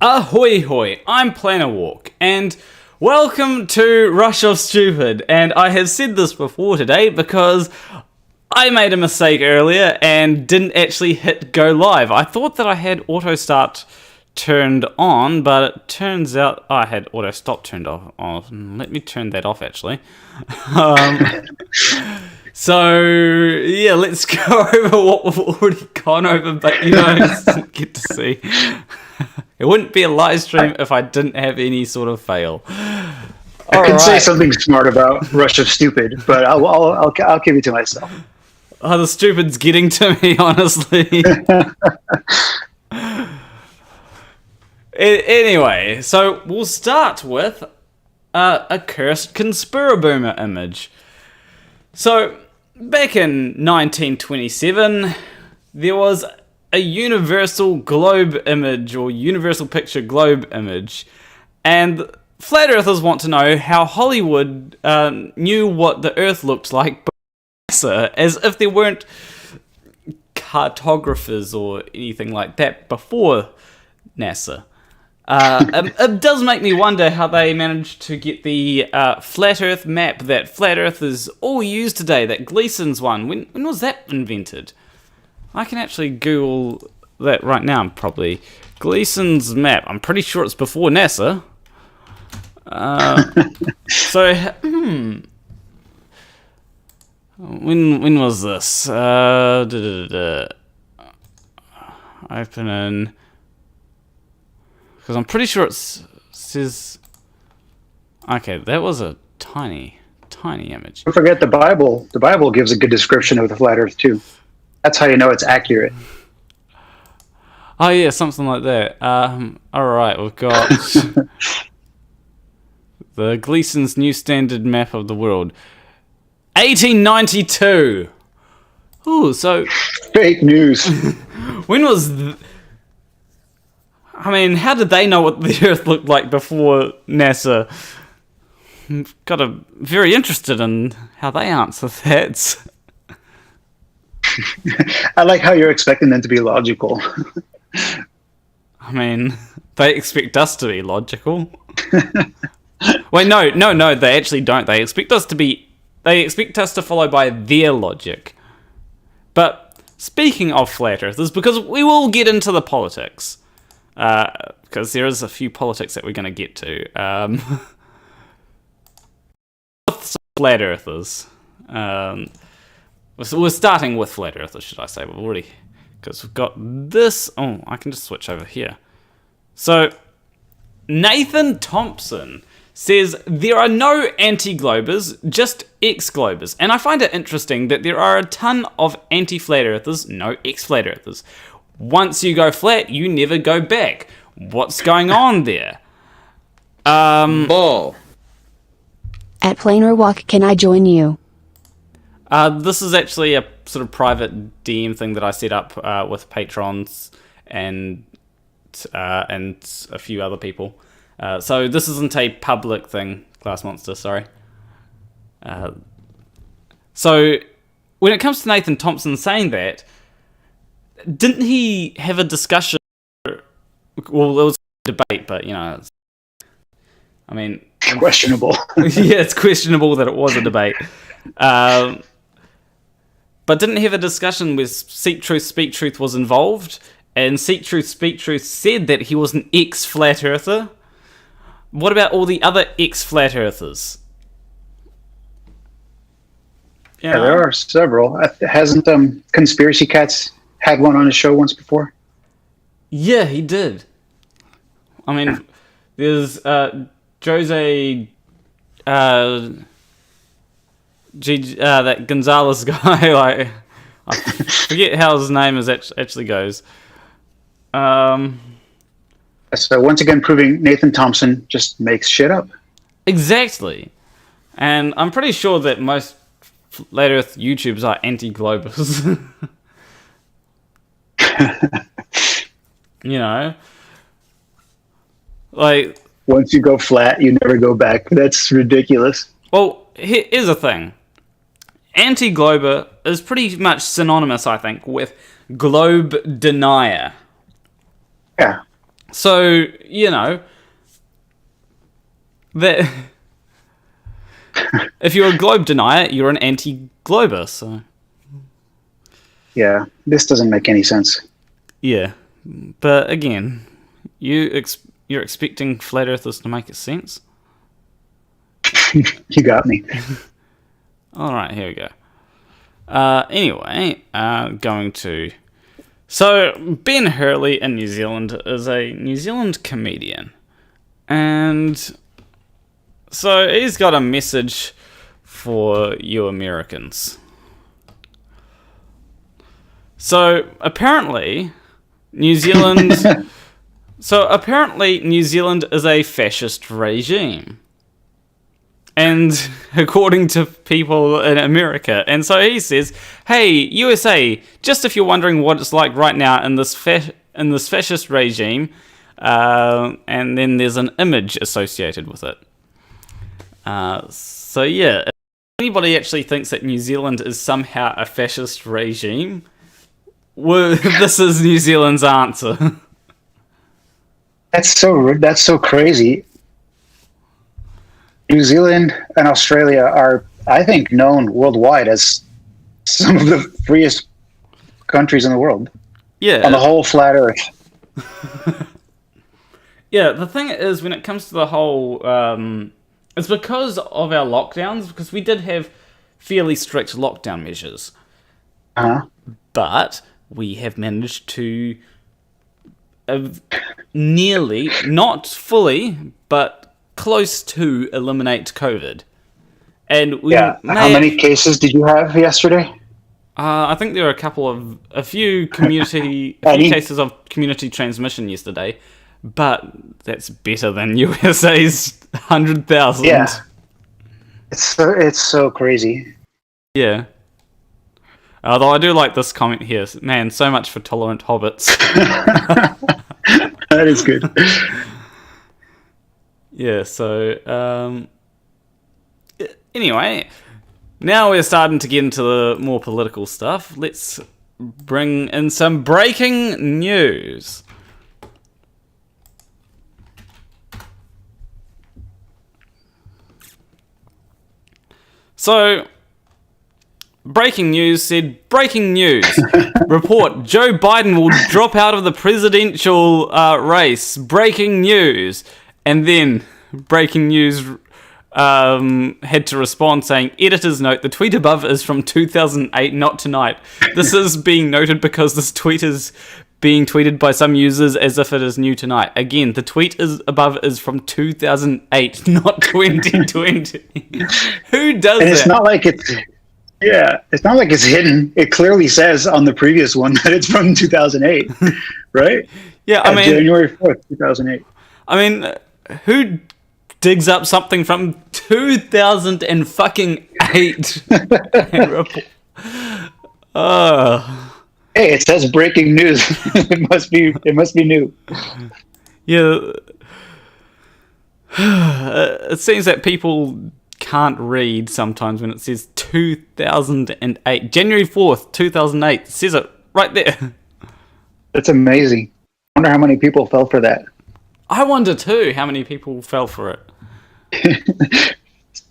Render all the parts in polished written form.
Ahoy hoy, I'm Planner Walk, and welcome to Rush of Stupid, and I have said this before today because I made a mistake earlier and didn't actually hit go live. I thought that I had auto start turned on, but it turns out I had auto stop turned off. Let me turn that off actually. So, yeah, let's go over what we've already gone over, but you don't get to see. It wouldn't be a live stream if I didn't have any sort of fail. I could say something smart about Rush of Stupid, but I'll keep it to myself. Oh, the stupid's getting to me, honestly. Anyway, so we'll start with a cursed Conspiraboomer image. So, back in 1927, there was a universal globe image, or universal picture globe image, and flat earthers want to know how Hollywood knew what the Earth looked like before NASA, as if there weren't cartographers or anything like that before NASA. It does make me wonder how they managed to get the flat Earth map that flat earthers all use today, that Gleason's one. When was that invented? I can actually Google that right now, probably. Gleason's map. I'm pretty sure it's before NASA. When was this? Open in... Because I'm pretty sure it says... Okay, that was a tiny image. Don't forget the Bible. The Bible gives a good description of the flat Earth, too. That's how you know it's accurate. Oh, yeah, something like that. Alright, we've got... the Gleason's New Standard Map of the World. 1892! Ooh, so... Fake news. When was... I mean, how did they know what the Earth looked like before NASA? Got very interested in how they answer that. I like how you're expecting them to be logical. I mean, they expect us to be logical. Wait, no, they actually don't. They expect us to follow by their logic. But speaking of flat earthers, because we will get into the politics, because there is a few politics that we're going to get to. Flat earthers. So we're starting with flat earthers, should I say? We've already, because we've got this. Oh, I can just switch over here. So Nathan Thompson says there are no anti-globers, just ex-globers. And I find it interesting that there are a ton of anti-flat earthers, no ex-flat earthers. Once you go flat, you never go back. What's going on there? Bull. At Planar Walk, can I join you? This is actually a sort of private DM thing that I set up with patrons and a few other people. So this isn't a public thing, Glass Monster, sorry. So when it comes to Nathan Thompson saying that, didn't he have a discussion? Well, it was a debate, but I mean, questionable. yeah, it's questionable that it was a debate. But didn't he have a discussion where Seek Truth, Speak Truth was involved, and Seek Truth, Speak Truth said that he was an ex-Flat Earther? What about all the other ex-Flat Earthers? Yeah, there are several. Hasn't Conspiracy Cats had one on his show once before? Yeah, he did. I mean, there's Jose, that Gonzalez guy. Like, I forget how his name actually goes. So once again, proving Nathan Thompson just makes shit up. Exactly, and I'm pretty sure that most Flat Earth YouTubers are anti-globers. Like, once you go flat, you never go back. That's ridiculous. Well, here's the thing. Anti-glober is pretty much synonymous, I think, with globe denier. Yeah. So, that if you're a globe denier, you're an anti-glober, so... Yeah, this doesn't make any sense. Yeah, but again, you're expecting Flat Earthers to make sense? You got me. Alright, here we go. Anyway, going to... So, Ben Hurley in New Zealand is a New Zealand comedian. And so he's got a message for you Americans. So, apparently, New Zealand is a fascist regime. And according to people in America. And so he says, hey, USA, just if you're wondering what it's like right now in this fascist regime, and then there's an image associated with it. So yeah, if anybody actually thinks that New Zealand is somehow a fascist regime, well, this is New Zealand's answer. That's so crazy. New Zealand and Australia are, I think, known worldwide as some of the freest countries in the world. Yeah. On the whole flat Earth. Yeah, the thing is, when it comes to the whole... it's because of our lockdowns, because we did have fairly strict lockdown measures. Uh-huh. But we have managed to nearly, not fully, but close to eliminate COVID. And we how many cases did you have yesterday? I think there were a few cases of community transmission yesterday, but that's better than USA's 100,000. Yeah, it's so crazy. Yeah. Although I do like this comment here. Man, so much for tolerant hobbits. That is good. Yeah, so, anyway, now we're starting to get into the more political stuff. Let's bring in some breaking news. So, breaking news said, breaking news. Report, Joe Biden will drop out of the presidential race. Breaking news. And then, breaking news had to respond saying, editor's note, the tweet above is from 2008, not tonight. This is being noted because this tweet is being tweeted by some users as if it is new tonight. Again, the tweet above is from 2008, not 2020. Who does that? It's not like it's hidden. It clearly says on the previous one that it's from 2008, right? Yeah, I mean... January 4th, 2008. I mean... Who digs up something from 2008? Hey, it says breaking news. It must be new. Yeah. It seems that people can't read sometimes when it says 2008. January 4th, 2008. It says it right there. That's amazing. I wonder how many people fell for that. I wonder too how many people fell for it.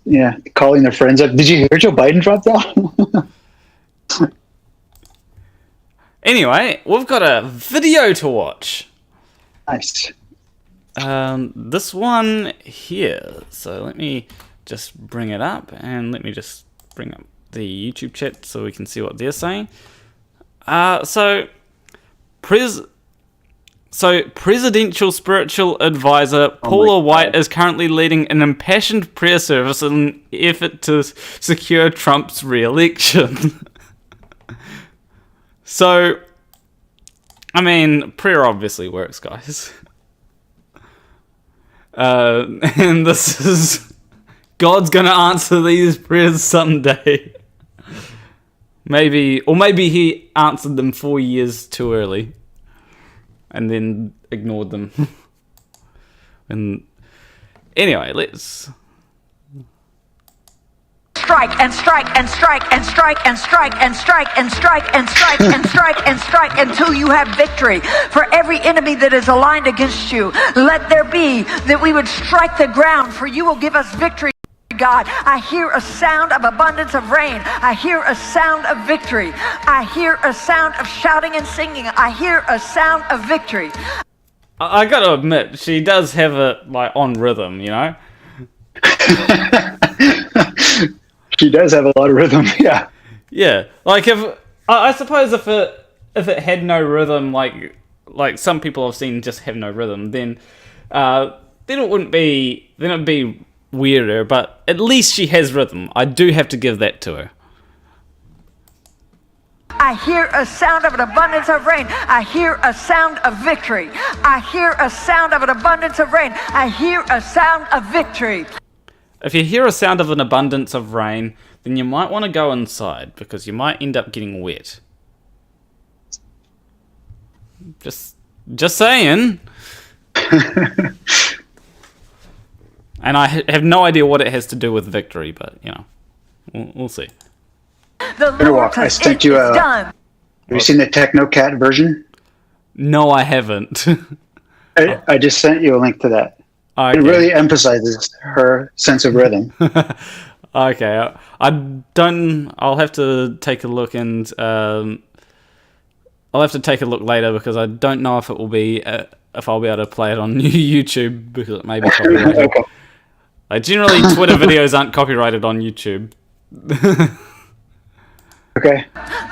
Yeah, calling their friends up. Did you hear Joe Biden dropped out? Anyway, we've got a video to watch. Nice. This one here. So let me just bring it up, and let me just bring up the YouTube chat so we can see what they're saying. So Presidential Spiritual Advisor Paula White is currently leading an impassioned prayer service in an effort to secure Trump's re-election. So, I mean, prayer obviously works, guys. And this is... God's gonna answer these prayers someday. Maybe he answered them 4 years too early. And then ignored them. And anyway, let's... Strike and strike and strike and strike and strike and strike and strike and strike and strike and strike until you have victory. For every enemy that is aligned against you, let there be that we would strike the ground, for you will give us victory. God, I hear a sound of abundance of rain. I hear a sound of victory. I hear a sound of shouting and singing. I hear a sound of victory. I gotta admit, she does have it like on rhythm, you know? She does have a lot of rhythm, yeah. Yeah, like if I suppose if it had no rhythm, like some people I've seen just have no rhythm, then it wouldn't be, then it'd be weirder. But at least she has rhythm. I do have to give that to her. I hear a sound of an abundance of rain. I hear a sound of victory. I hear a sound of an abundance of rain. I hear a sound of victory. If you hear a sound of an abundance of rain, then you might want to go inside, because you might end up getting wet. Just saying. And I have no idea what it has to do with victory, but, you know, we'll see. The Lord I says sent it you is a... done. Have you seen the Technocat version? No, I haven't. I just sent you a link to that. Okay. It really emphasizes her sense of rhythm. Okay, I'll have to take a look, and I'll have to take a look later, because I don't know if it will be if I'll be able to play it on YouTube, because it may be copyrighted. Okay. Like, generally, Twitter videos aren't copyrighted on YouTube. Okay.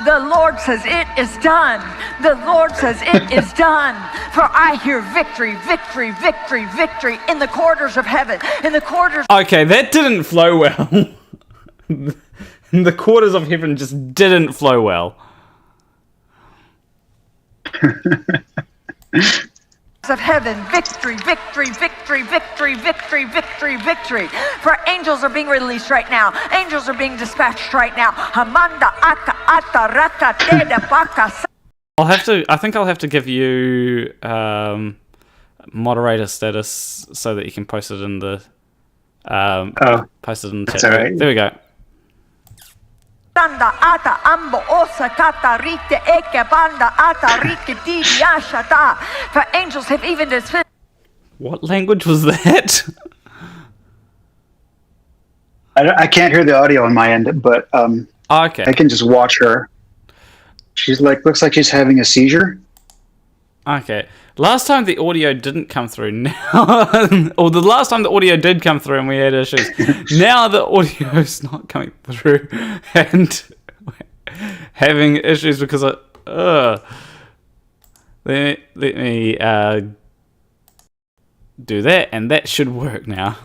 The Lord says it is done. The Lord says it is done. For I hear victory, victory, victory, victory in the corridors of heaven. In the corridors. Okay, that didn't flow well. The quarters of heaven just didn't flow well. Of heaven, victory, victory, victory, victory, victory, victory, victory. For angels are being released right now. Angels are being dispatched right now. Hamanda aka ata raka teda baka. I think I'll have to give you moderator status so that you can post it in the post it in the chat. all right. There we go. Tanda ata ambo osa kata rite eke banda ata rike di yashata. For angels have even dispatched. What language was that? I can't hear the audio on my end, but Okay. I can just watch her. She's looks like she's having a seizure. Okay. Last time the audio didn't come through. Now, or the last time the audio did come through and we had issues. Now the audio is not coming through and having issues because let me do that, and that should work now.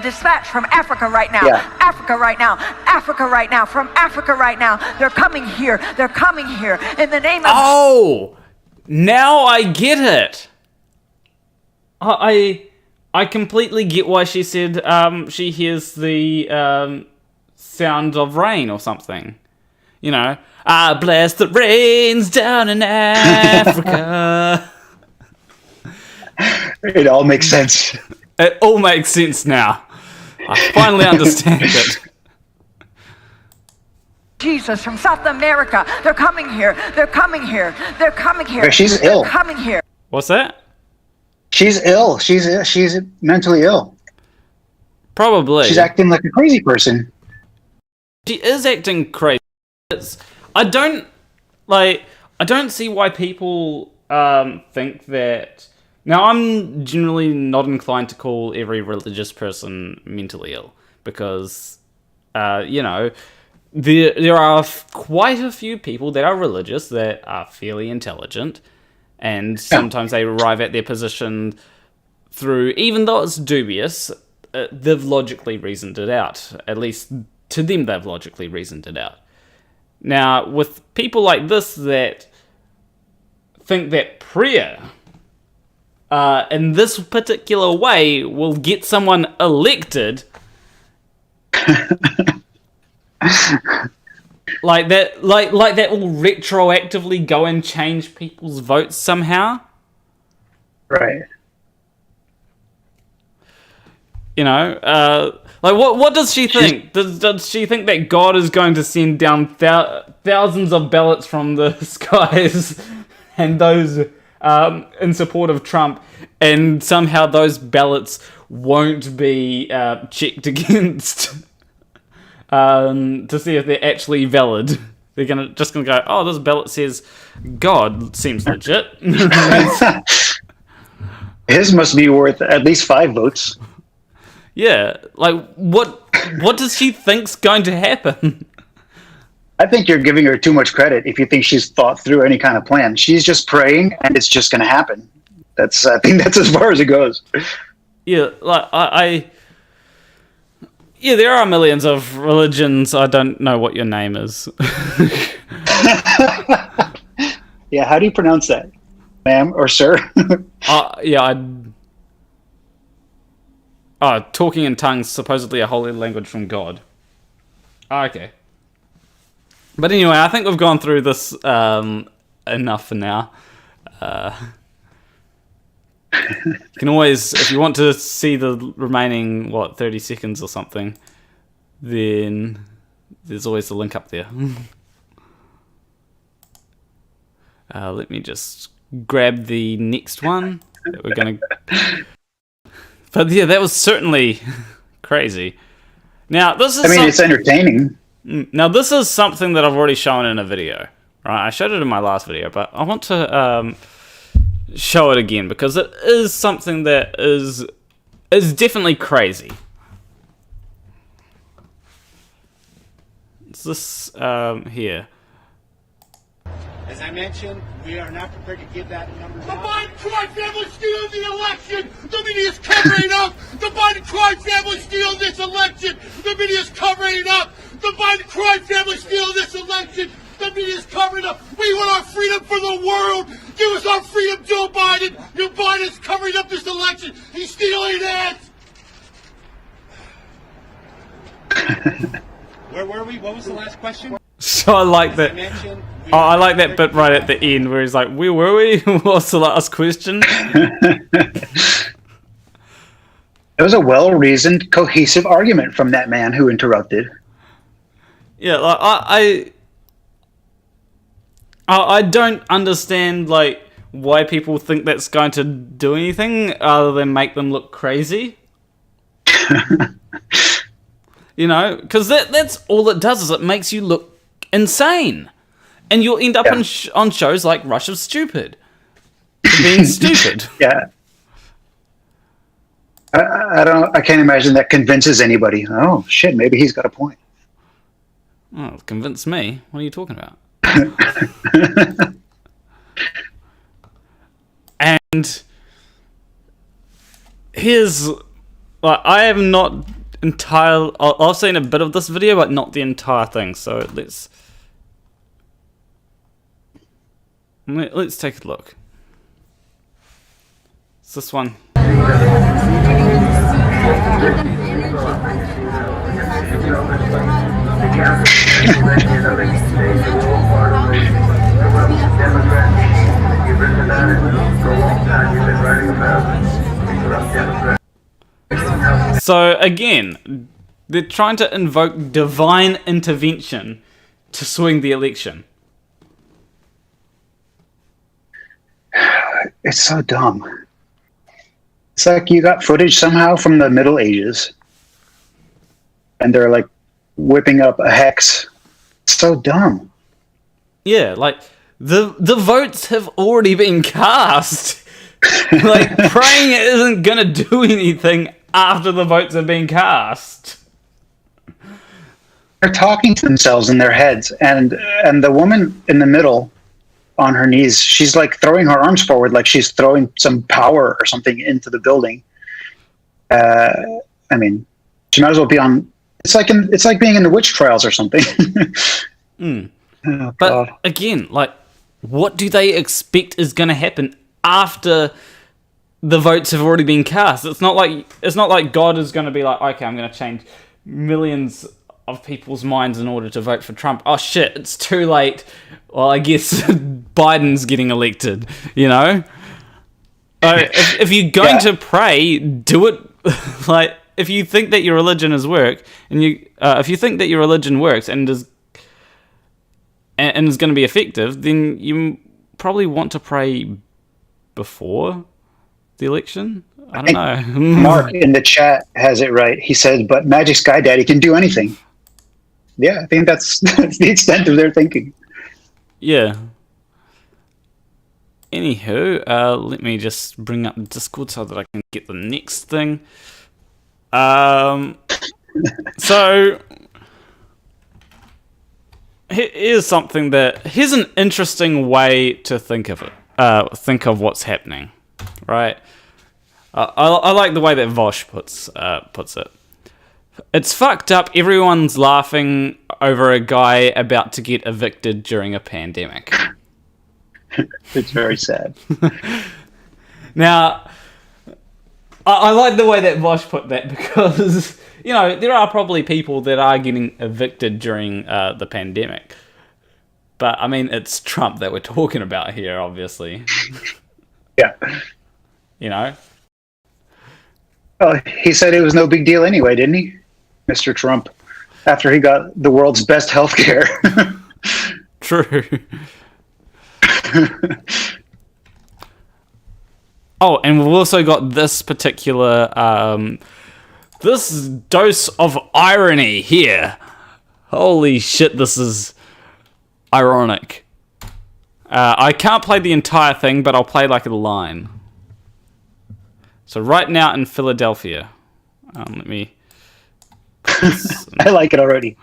Dispatch from Africa right now. Yeah. Africa right now. Africa right now. From Africa right now. They're coming here. They're coming here. In the name of... Oh! Now I get it! I completely get why she said she hears the sound of rain or something. You know, I bless the rains down in Africa. It all makes sense. It all makes sense now. I finally understand it. Jesus from South America. They're coming here. They're coming here. They're coming here. She's ill. They're coming here. What's that? She's ill. She's mentally ill. Probably. She's acting like a crazy person. She is acting crazy. I don't see why people think that. Now, I'm generally not inclined to call every religious person mentally ill because, there are quite a few people that are religious that are fairly intelligent, and sometimes they arrive at their position through, even though it's dubious, they've logically reasoned it out. At least to them, they've logically reasoned it out. Now, with people like this that think that prayer, in this particular way, will get someone elected, like that will retroactively go and change people's votes somehow. Right. What does she think? Does she think that God is going to send down thousands of ballots from the skies and those in support of Trump, and somehow those ballots won't be checked against to see if they're actually valid? They're just gonna go, oh, this ballot says God, seems legit. His must be worth at least 5 votes. Yeah, what does she think's going to happen? I think you're giving her too much credit if you think she's thought through any kind of plan. She's just praying, and it's just going to happen. I think that's as far as it goes. Yeah, there are millions of religions. I don't know what your name is. Yeah, how do you pronounce that, ma'am or sir? Talking in tongues, supposedly a holy language from God. Okay. But anyway, I think we've gone through this enough for now. You can always, if you want to see the remaining, 30 seconds or something, then there's always the link up there. Let me just grab the next one that we're going to... But yeah, that was certainly crazy. Now, this is it's entertaining. Now, this is something that I've already shown in a video, right? I showed it in my last video, but I want to show it again because it is something that is definitely crazy. It's this here. As I mentioned, we are not prepared to give that number. The Biden crime family stealing the election. The media is covering up. The Biden crime family stealing this election. The media is covering up. The Biden crime family stealing this election. The media is covering up. We want our freedom for the world. Give us our freedom, Joe Biden. Joe Biden is covering up this election. He's stealing it. Where were we? What was the last question? So I like that. I like that bit right at the end where he's like, "Where were we? What's the last question?" It was a well-reasoned, cohesive argument from that man who interrupted. Yeah, I don't understand why people think that's going to do anything other than make them look crazy. Because that's all it does is it makes you look insane, and you'll end up on shows like Rush of Stupid, for being stupid. Yeah, I can't imagine that convinces anybody. Oh shit, maybe he's got a point. Oh, convince me? What are you talking about? And here's, I have not I've seen a bit of this video, but not the entire thing. So let's take a look. It's this one. So again, they're trying to invoke divine intervention to swing the election? It's so dumb. It's like you got footage somehow from the Middle Ages, and they're like whipping up a hex. It's so dumb. Yeah, like the votes have already been cast. Like praying isn't gonna do anything after the votes have been cast. They're talking to themselves in their heads, and the woman in the middle on her knees, she's like throwing her arms forward like she's throwing some power or something into the building. I mean, she might as well be on. It's like being in the witch trials or something. Oh, but God. again, like, what do they expect is going to happen after the votes have already been cast? It's not like God is going to be like, okay, I'm going to change millions of people's minds in order to vote for Trump. Oh shit, it's too late. Well, I guess Biden's getting elected, you know? If you're going to pray, do it. Like, if you think that your religion is if you think that your religion works and is going to be effective, then you probably want to pray before the election. I don't know. Mark in the chat has it right. He said, but Magic Sky Daddy can do anything. Yeah, I think that's the extent of their thinking. Yeah. Anywho, let me just bring up Discord so that I can get the next thing. So here's an interesting way to think of it. Think of what's happening, right? I like the way that Vosh puts it. It's fucked up. Everyone's laughing over a guy about to get evicted during a pandemic. It's very sad. Now, I like the way that Vosh put that because, you know, there are probably people that are getting evicted during the pandemic. But, I mean, it's Trump that we're talking about here, obviously. Yeah. You know? Well, he said it was no big deal anyway, didn't he? Mr. Trump, after he got the world's best healthcare. True. Oh, and we've also got this particular this dose of irony here. Holy shit, this is ironic. I can't play the entire thing, but I'll play like a line. So right now in Philadelphia, let me. I like it already.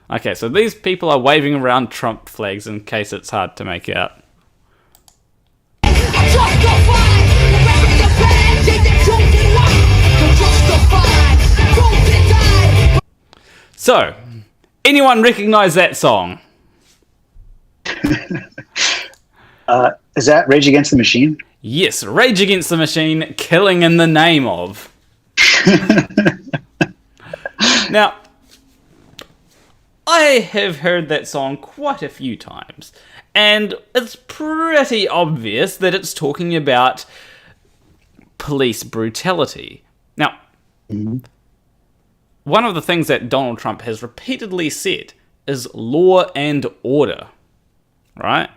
Okay, so these people are waving around Trump flags in case it's hard to make out. So, anyone recognize that song? Is that Rage Against the Machine? Yes, Rage Against the Machine, Killing in the Name of. Now, I have heard that song quite a few times, and it's pretty obvious that it's talking about police brutality. Now, one of the things that Donald Trump has repeatedly said is law and order, right?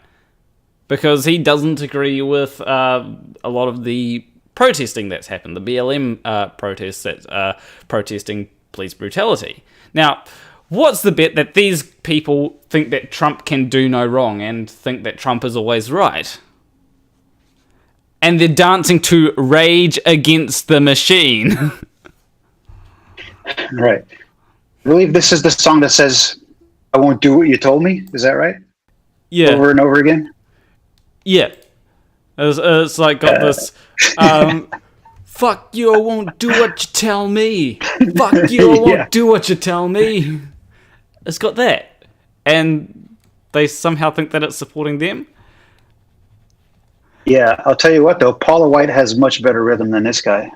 Because he doesn't agree with a lot of the protesting that's happened, the BLM protests that are protesting police brutality. Now, what's the bet that these people think that Trump can do no wrong and think that Trump is always right? And they're dancing to Rage Against the Machine. Right. I believe this is the song that says, I won't do what you told me. Is that right? Yeah. Over and over again? Yeah. It's like got this, fuck you, I won't do what you tell me. Fuck you, I won't do what you tell me. It's got that. And they somehow think that it's supporting them. Yeah, I'll tell you what though, Paula White has much better rhythm than this guy.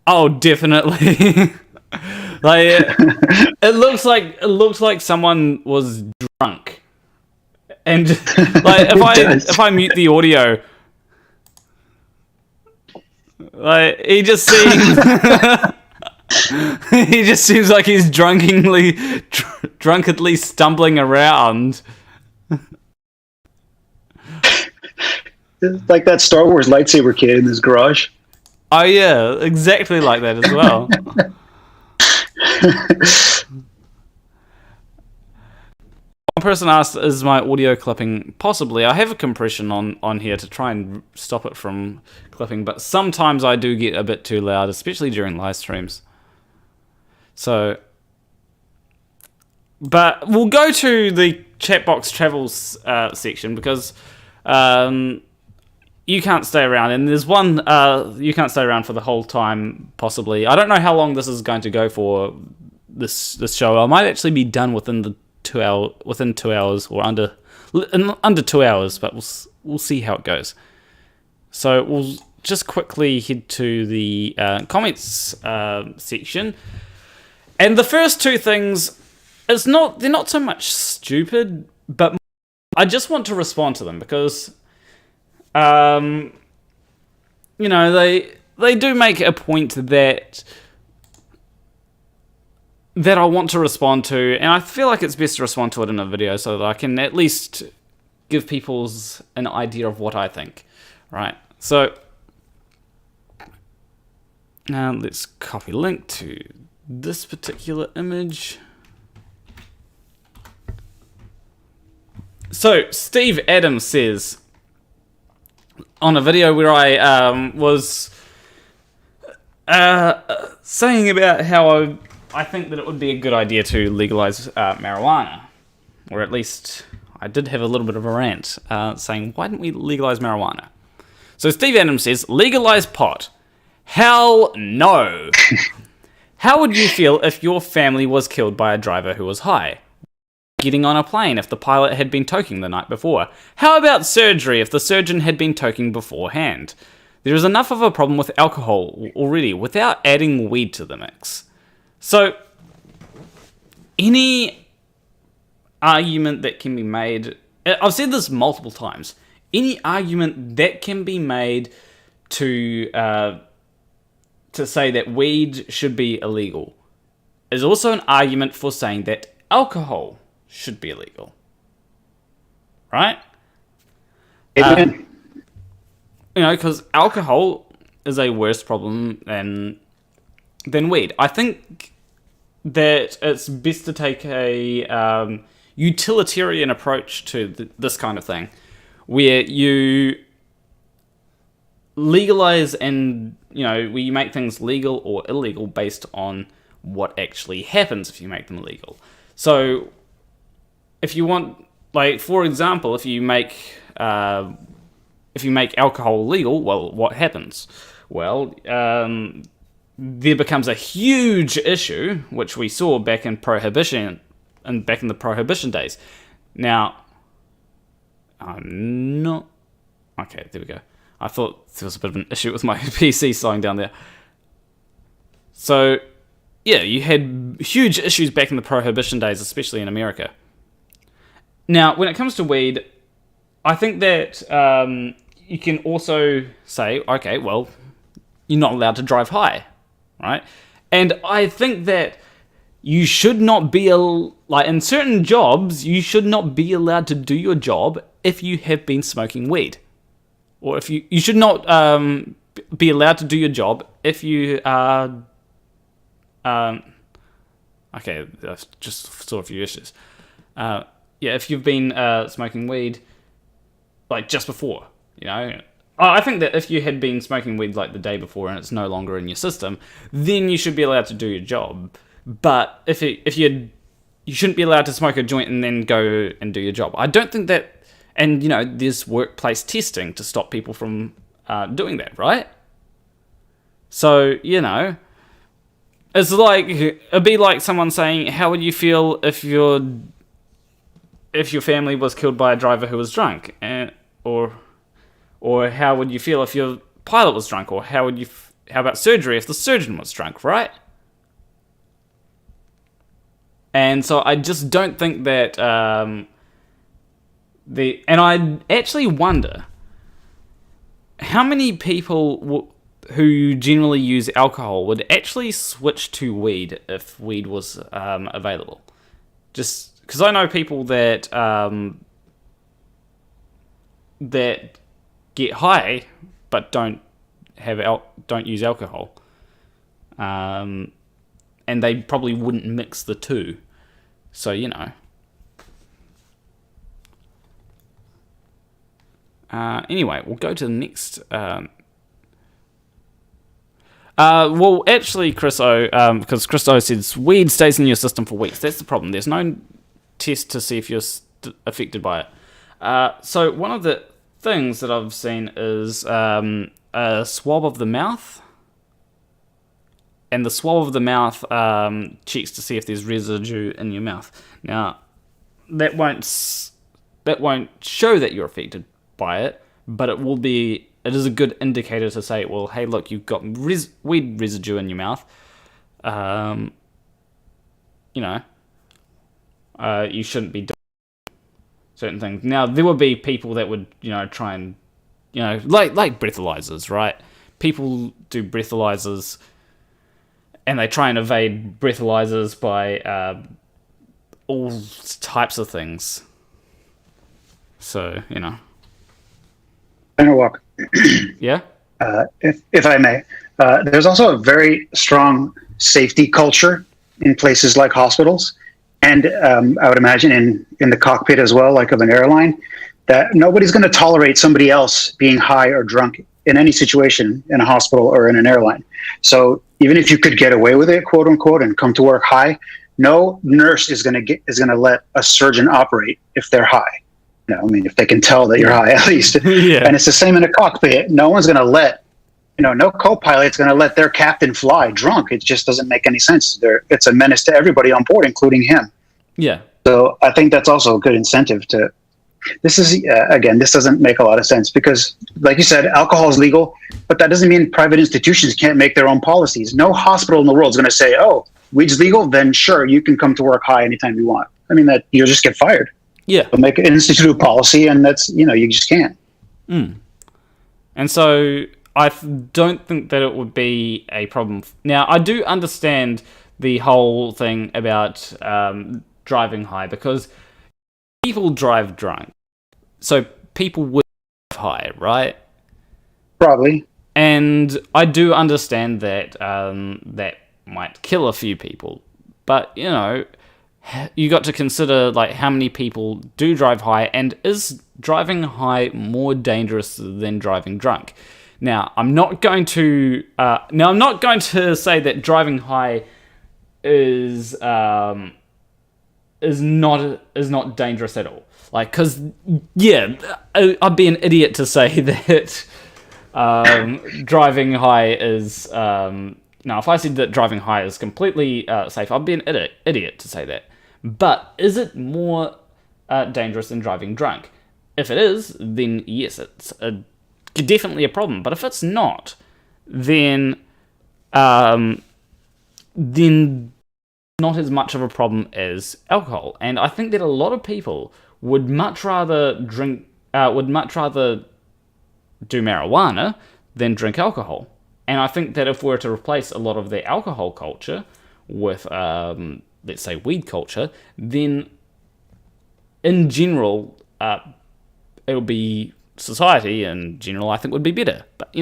Oh, definitely. Like it looks like someone was drunk. And like if I mute the audio, like he just seems He just seems like he's drunkenly stumbling around. Like that Star Wars lightsaber kid in his garage. Oh yeah, exactly like that as well. One person asked, is my audio clipping? Possibly. I have a compression on here to try and stop it from clipping, but sometimes I do get a bit too loud, especially during live streams. So, but we'll go to the chat box travels section, because you can't stay around, and there's one you can't stay around for the whole time. Possibly, I don't know how long this is going to go for. This show, I might actually be done within 2 hours, or under 2 hours, but we'll see how it goes. So we'll just quickly head to the comments section, and the first two things, they're not so much stupid, but I just want to respond to them because they do make a point that I want to respond to, and I feel like it's best to respond to it in a video so that I can at least give people an idea of what I think. Right, so now let's copy link to this particular image. So Steve Adams says, on a video where I was saying about how I think that it would be a good idea to legalize marijuana, or at least I did have a little bit of a rant saying, why didn't we legalize marijuana? So Steve Adams says, legalize pot. Hell no. How would you feel if your family was killed by a driver who was high? Getting on a plane if the pilot had been toking the night before? How about surgery if the surgeon had been toking beforehand? There is enough of a problem with alcohol already without adding weed to the mix. So, any argument that can be made, I've said this multiple times, any argument that can be made to say that weed should be illegal is also an argument for saying that alcohol should be illegal. Right? Because alcohol is a worse problem than weed. I think that it's best to take a utilitarian approach to this kind of thing, where you legalize and, where you make things legal or illegal based on what actually happens if you make them illegal. So, if you want, like, for example, if you make alcohol legal, well, what happens? Well, there becomes a huge issue, which we saw back in Prohibition, and back in the Prohibition days. Now, I'm not... Okay, there we go. I thought there was a bit of an issue with my PC slowing down there. So, yeah, you had huge issues back in the Prohibition days, especially in America. Now, when it comes to weed, I think that you can also say, okay, well, you're not allowed to drive high, right? And I think that you should not be, in certain jobs, you should not be allowed to do your job if you have been smoking weed. Or if you should not be allowed to do your job if you are... okay, I just saw a few issues. If you've been smoking weed, like, just before, I think that if you had been smoking weed, like, the day before and it's no longer in your system, then you should be allowed to do your job. But if you shouldn't be allowed to smoke a joint and then go and do your job. I don't think that... And, there's workplace testing to stop people from doing that, right? So, it's like... It'd be like someone saying, how would you feel if your family was killed by a driver who was drunk? Or how would you feel if your pilot was drunk? Or how about surgery if the surgeon was drunk, right? And so I just don't think that... And I actually wonder how many people who generally use alcohol would actually switch to weed if weed was available. Just because I know people that that get high but don't use alcohol, and they probably wouldn't mix the two. So anyway, we'll go to the next. Well, actually, Chris O, because Chris O says weed stays in your system for weeks. That's the problem. There's no test to see if you're affected by it. So one of the things that I've seen is a swab of the mouth, and the swab of the mouth checks to see if there's residue in your mouth. Now, that won't show that you're affected by it, but it is a good indicator to say, well, hey, look, you've got weed residue in your mouth. You shouldn't be doing certain things. Now, there would be people that would, try and, like breathalyzers, right? People do breathalyzers, and they try and evade breathalyzers by all types of things. So, Walk. Yeah? If I may, there's also a very strong safety culture in places like hospitals, and I would imagine in the cockpit as well, like of an airline, that nobody's going to tolerate somebody else being high or drunk in any situation in a hospital or in an airline. So even if you could get away with it, quote unquote, and come to work high, no nurse is going to let a surgeon operate if they're high. If they can tell that you're high, at least. Yeah. And it's the same in a cockpit. No one's going to let, no co-pilot's going to let their captain fly drunk. It just doesn't make any sense. It's a menace to everybody on board, including him. Yeah. So I think that's also a good incentive to. This is again, this doesn't make a lot of sense because, like you said, alcohol is legal, but that doesn't mean private institutions can't make their own policies. No hospital in the world is going to say, "Oh, weed's legal, then sure, you can come to work high anytime you want." That you'll just get fired. Yeah. They'll make an institute of policy, and that's you just can't. And so I don't think that it would be a problem. Now, I do understand the whole thing about driving high, because people drive drunk. So people would drive high, right? Probably. And I do understand that that might kill a few people. But, you got to consider how many people do drive high, and is driving high more dangerous than driving drunk? Now, I'm not going to say that driving high is not dangerous at all. Because I'd be an idiot to say that driving high is. Now, if I said that driving high is completely safe, I'd be an idiot to say that. But is it more dangerous than driving drunk? If it is, then yes, it's definitely a problem. But if it's not, then not as much of a problem as alcohol. And I think that a lot of people would much rather do marijuana than drink alcohol. And I think that if we were to replace a lot of the alcohol culture with, let's say, weed culture, then in general, it'll be society in general, I think, would be better. But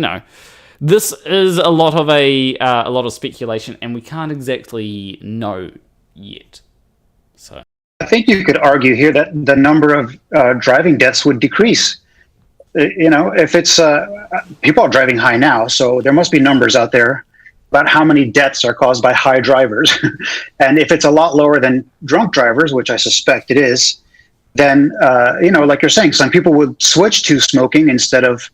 this is a lot of speculation, and we can't exactly know yet. So I think you could argue here that the number of driving deaths would decrease. If it's people are driving high now, so there must be numbers out there about how many deaths are caused by high drivers. And if it's a lot lower than drunk drivers, which I suspect it is, then, like you're saying, some people would switch to smoking instead of,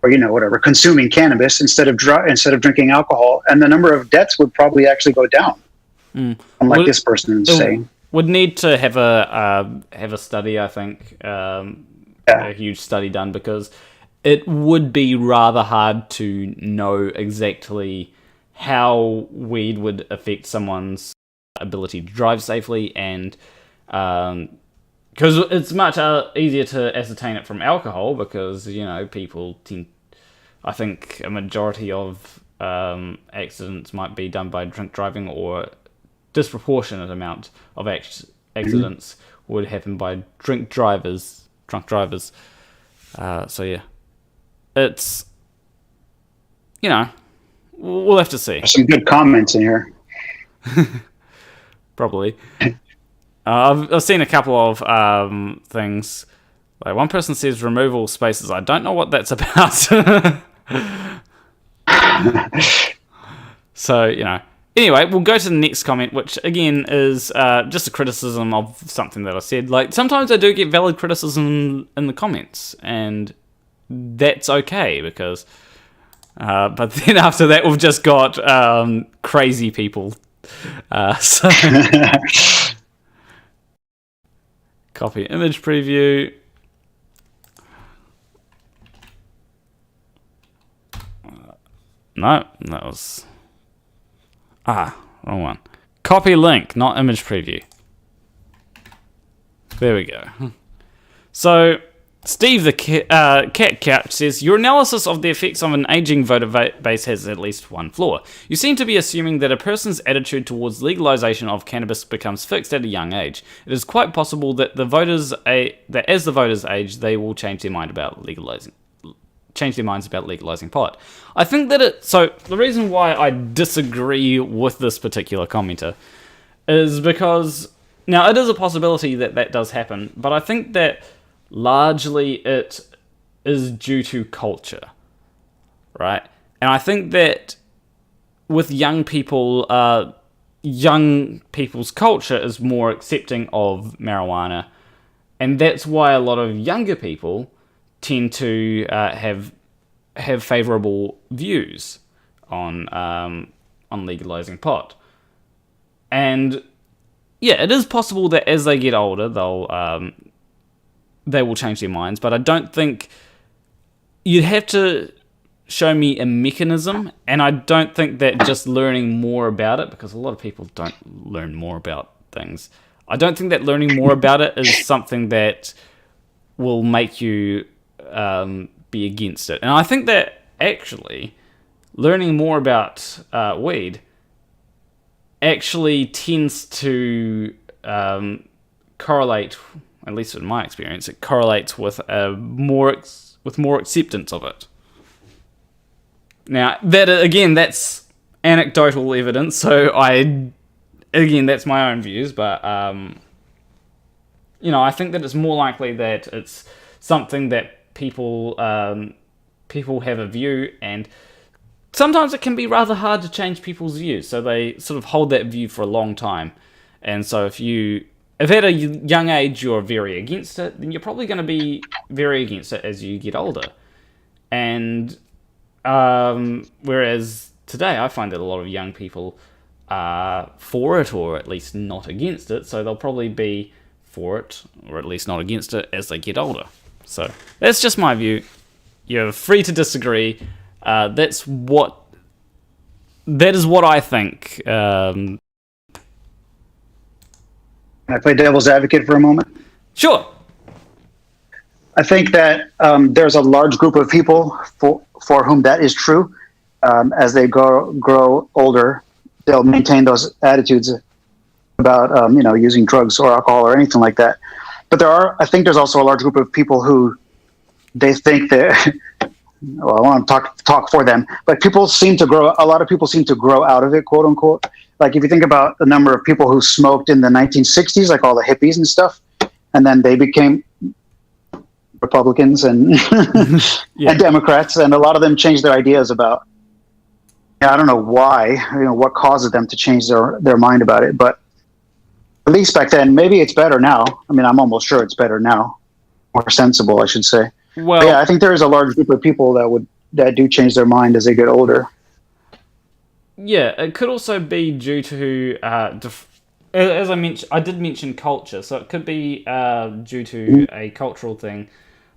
or consuming cannabis instead of drinking alcohol. And the number of deaths would probably actually go down. Unlike this person is saying. Would need to have a study, I think, a huge study done, because it would be rather hard to know exactly how weed would affect someone's ability to drive safely, and because it's much easier to ascertain it from alcohol, because people tend, I think a majority of accidents might be done by drink driving, or disproportionate amount of accidents would happen by drunk drivers. So yeah, it's, we'll have to see. There's some good comments in here. Probably. I've seen a couple of things. Like, one person says removal spaces. I don't know what that's about. So, Anyway, we'll go to the next comment, which, again, is just a criticism of something that I said. Like, sometimes I do get valid criticism in the comments, and that's okay, because... but then after that, we've just got crazy people. So... Copy image preview. No, that was... wrong one. Copy link, not image preview. There we go. So, Steve the Cat Couch says, your analysis of the effects of an aging voter base has at least one flaw. You seem to be assuming that a person's attitude towards legalization of cannabis becomes fixed at a young age. It is quite possible that as the voters age, they will change their minds about legalizing pot. I think that so the reason why I disagree with this particular commenter is because, now it is a possibility that does happen, but I think that largely it is due to culture, right? And I think that with young people, young people's culture is more accepting of marijuana, and that's why a lot of younger people tend to have favorable views on legalizing pot. And yeah, it is possible that as they get older, they will change their minds, but I don't think you'd have to show me a mechanism, and I don't think that just learning more about it, because a lot of people don't learn more about things. I don't think that learning more about it is something that will make you be against it. And I think that actually learning more about weed actually tends to correlate, at least in my experience, it correlates with more acceptance of it. Now, that's anecdotal evidence, so that's my own views, but I think that it's more likely that it's something that people have a view, and sometimes it can be rather hard to change people's views, so they sort of hold that view for a long time. And so if at a young age you're very against it, then you're probably going to be very against it as you get older. And whereas today I find that a lot of young people are for it, or at least not against it, so they'll probably be for it, or at least not against it, as they get older. So that's just my view. You're free to disagree. That is what I think. Can I play devil's advocate for a moment? Sure. I think that there's a large group of people for whom that is true. As they grow older, they'll maintain those attitudes about using drugs or alcohol or anything like that. But I think there's also a large group of people who they think that. Well, I want to talk for them, but a lot of people seem to grow out of it, quote unquote. Like if you think about the number of people who smoked in the 1960s, like all the hippies and stuff, and then they became Republicans and, and Democrats, and a lot of them changed their ideas about, I don't know why, what causes them to change their mind about it, but at least back then, maybe it's better now. I mean, I'm almost sure it's better now, more sensible, I should say. Well, yeah, I think there is a large group of people that do change their mind as they get older. Yeah, it could also be due to, as I mentioned, I did mention culture, so it could be due to a cultural thing.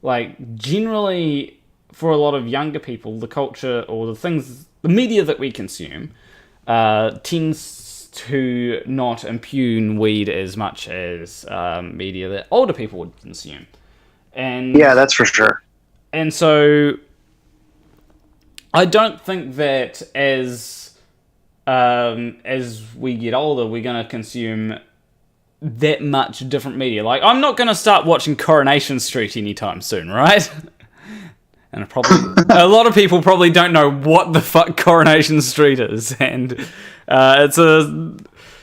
Like, generally, for a lot of younger people, the culture or the media that we consume tends to not impugn weed as much as media that older people would consume. And yeah, that's for sure. And so I don't think that as we get older, we're going to consume that much different media. Like, I'm not going to start watching Coronation Street anytime soon, right? And a lot of people probably don't know what the fuck Coronation Street is, and it's a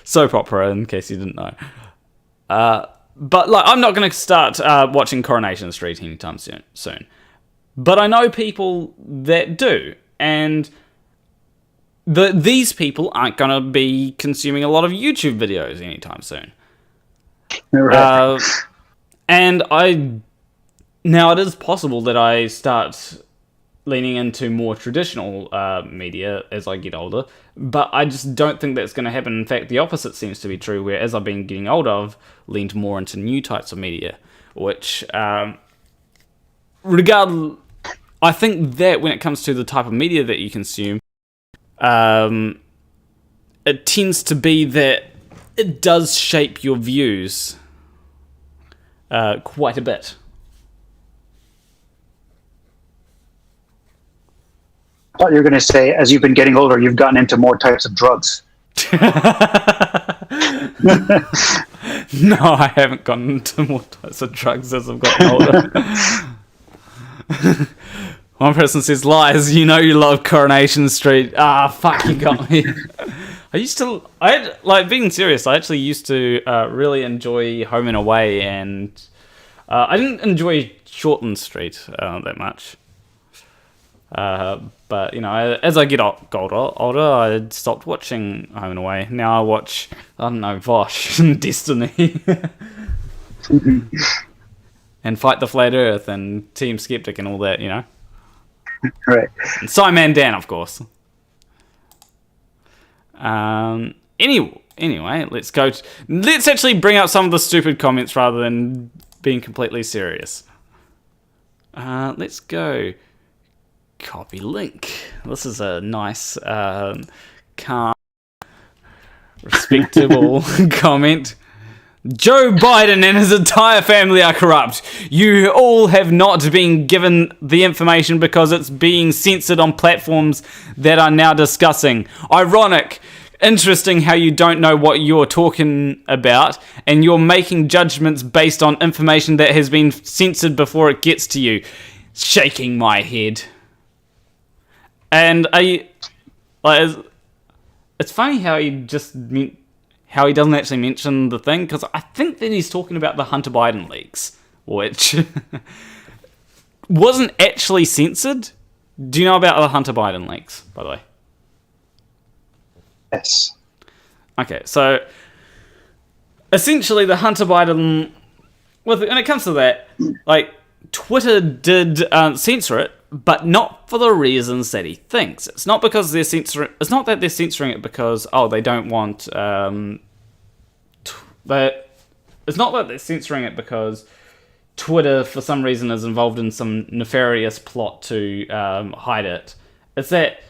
soap opera, in case you didn't know. But like, I'm not going to start watching Coronation Street anytime soon. But I know people that do, and these people aren't going to be consuming a lot of YouTube videos anytime soon. Right. And now it is possible that I start leaning into more traditional media as I get older, but I just don't think that's going to happen. In fact, the opposite seems to be true, where as I've been getting older, I've leaned more into new types of media, which, I think that when it comes to the type of media that you consume, it tends to be that it does shape your views quite a bit. I thought you were going to say, as you've been getting older, you've gotten into more types of drugs. No, I haven't gotten into more types of drugs as I've gotten older. One person says, lies, you know you love Coronation Street. Ah, fuck, you got me. Being serious, I actually used to really enjoy Home and Away, and I didn't enjoy Shortland Street that much. But, you know, as I get older, I stopped watching Home and Away. Now I watch, I don't know, Vosh and Destiny. And Fight the Flat Earth and Team Skeptic and all that, you know. Right. And Simon Dan, of course. Anyway, let's actually bring up some of the stupid comments rather than being completely serious. Let's go. Copy link. This is a nice, calm, respectable comment. Joe Biden and his entire family are corrupt. You all have not been given the information because it's being censored on platforms that are now discussing. Ironic. Interesting how you don't know what you're talking about, and you're making judgments based on information that has been censored before it gets to you. Shaking my head. And it's funny how he doesn't actually mention the thing, because I think that he's talking about the Hunter Biden leaks, which wasn't actually censored. Do you know about the Hunter Biden leaks, by the way? Yes. Okay, so essentially the Hunter Biden, when it comes to that, like, Twitter did censor it, but not for the reasons that he thinks. It's not because they're censoring. It's not that they're censoring it because they don't want. It's not that they're censoring it because Twitter, for some reason, is involved in some nefarious plot to hide it. It's that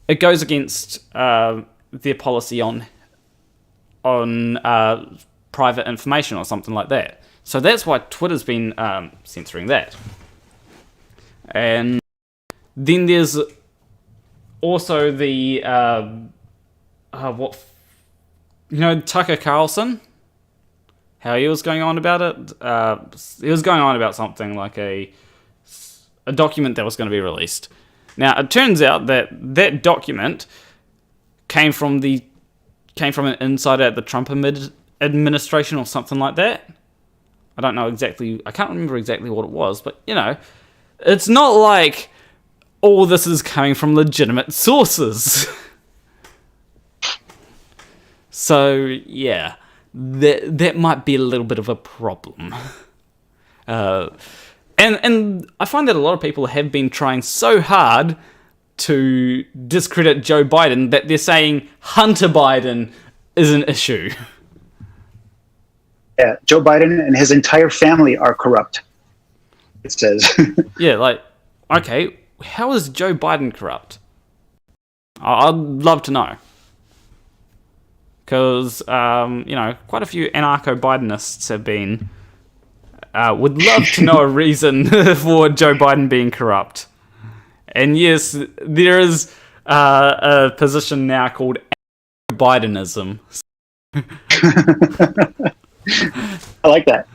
it goes against their policy on private information or something like that. So that's why Twitter's been censoring that. And then there's also the Tucker Carlson, how he was going on about it. He was going on about something like a document that was going to be released. Now it turns out that document came from an insider at the Trump administration or something like that. I don't know exactly. I can't remember exactly what it was, but you know, it's not like all this is coming from legitimate sources. So yeah, that might be a little bit of a problem. And I find that a lot of people have been trying so hard to discredit Joe Biden that they're saying Hunter Biden is an issue. Yeah, Joe Biden and his entire family are corrupt, it says. Yeah, like, okay, how is Joe Biden corrupt? I'd love to know. Because, quite a few anarcho-Bidenists have been... would love to know a reason for Joe Biden being corrupt. And yes, there is a position now called Bidenism. I like that.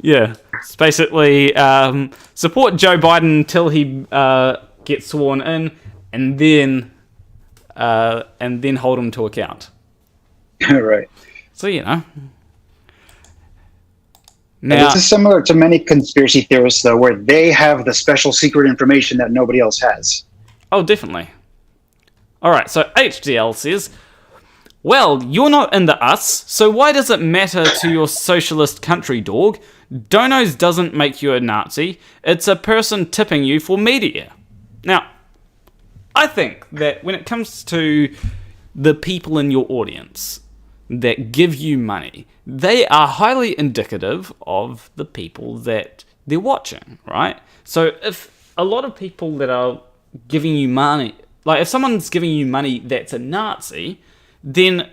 Yeah, it's basically support Joe Biden until he gets sworn in, and then hold him to account. Right. So And now this is similar to many conspiracy theorists, though, where they have the special secret information that nobody else has. oh, definitely. All right, so HDL says, well, you're not in the us, so why does it matter to your socialist country, dog? Donos doesn't make you a Nazi. It's a person tipping you for media. Now, I think that when it comes to the people in your audience that give you money, they are highly indicative of the people that they're watching, right? So if a lot of people that are giving you money, like if someone's giving you money that's a Nazi, then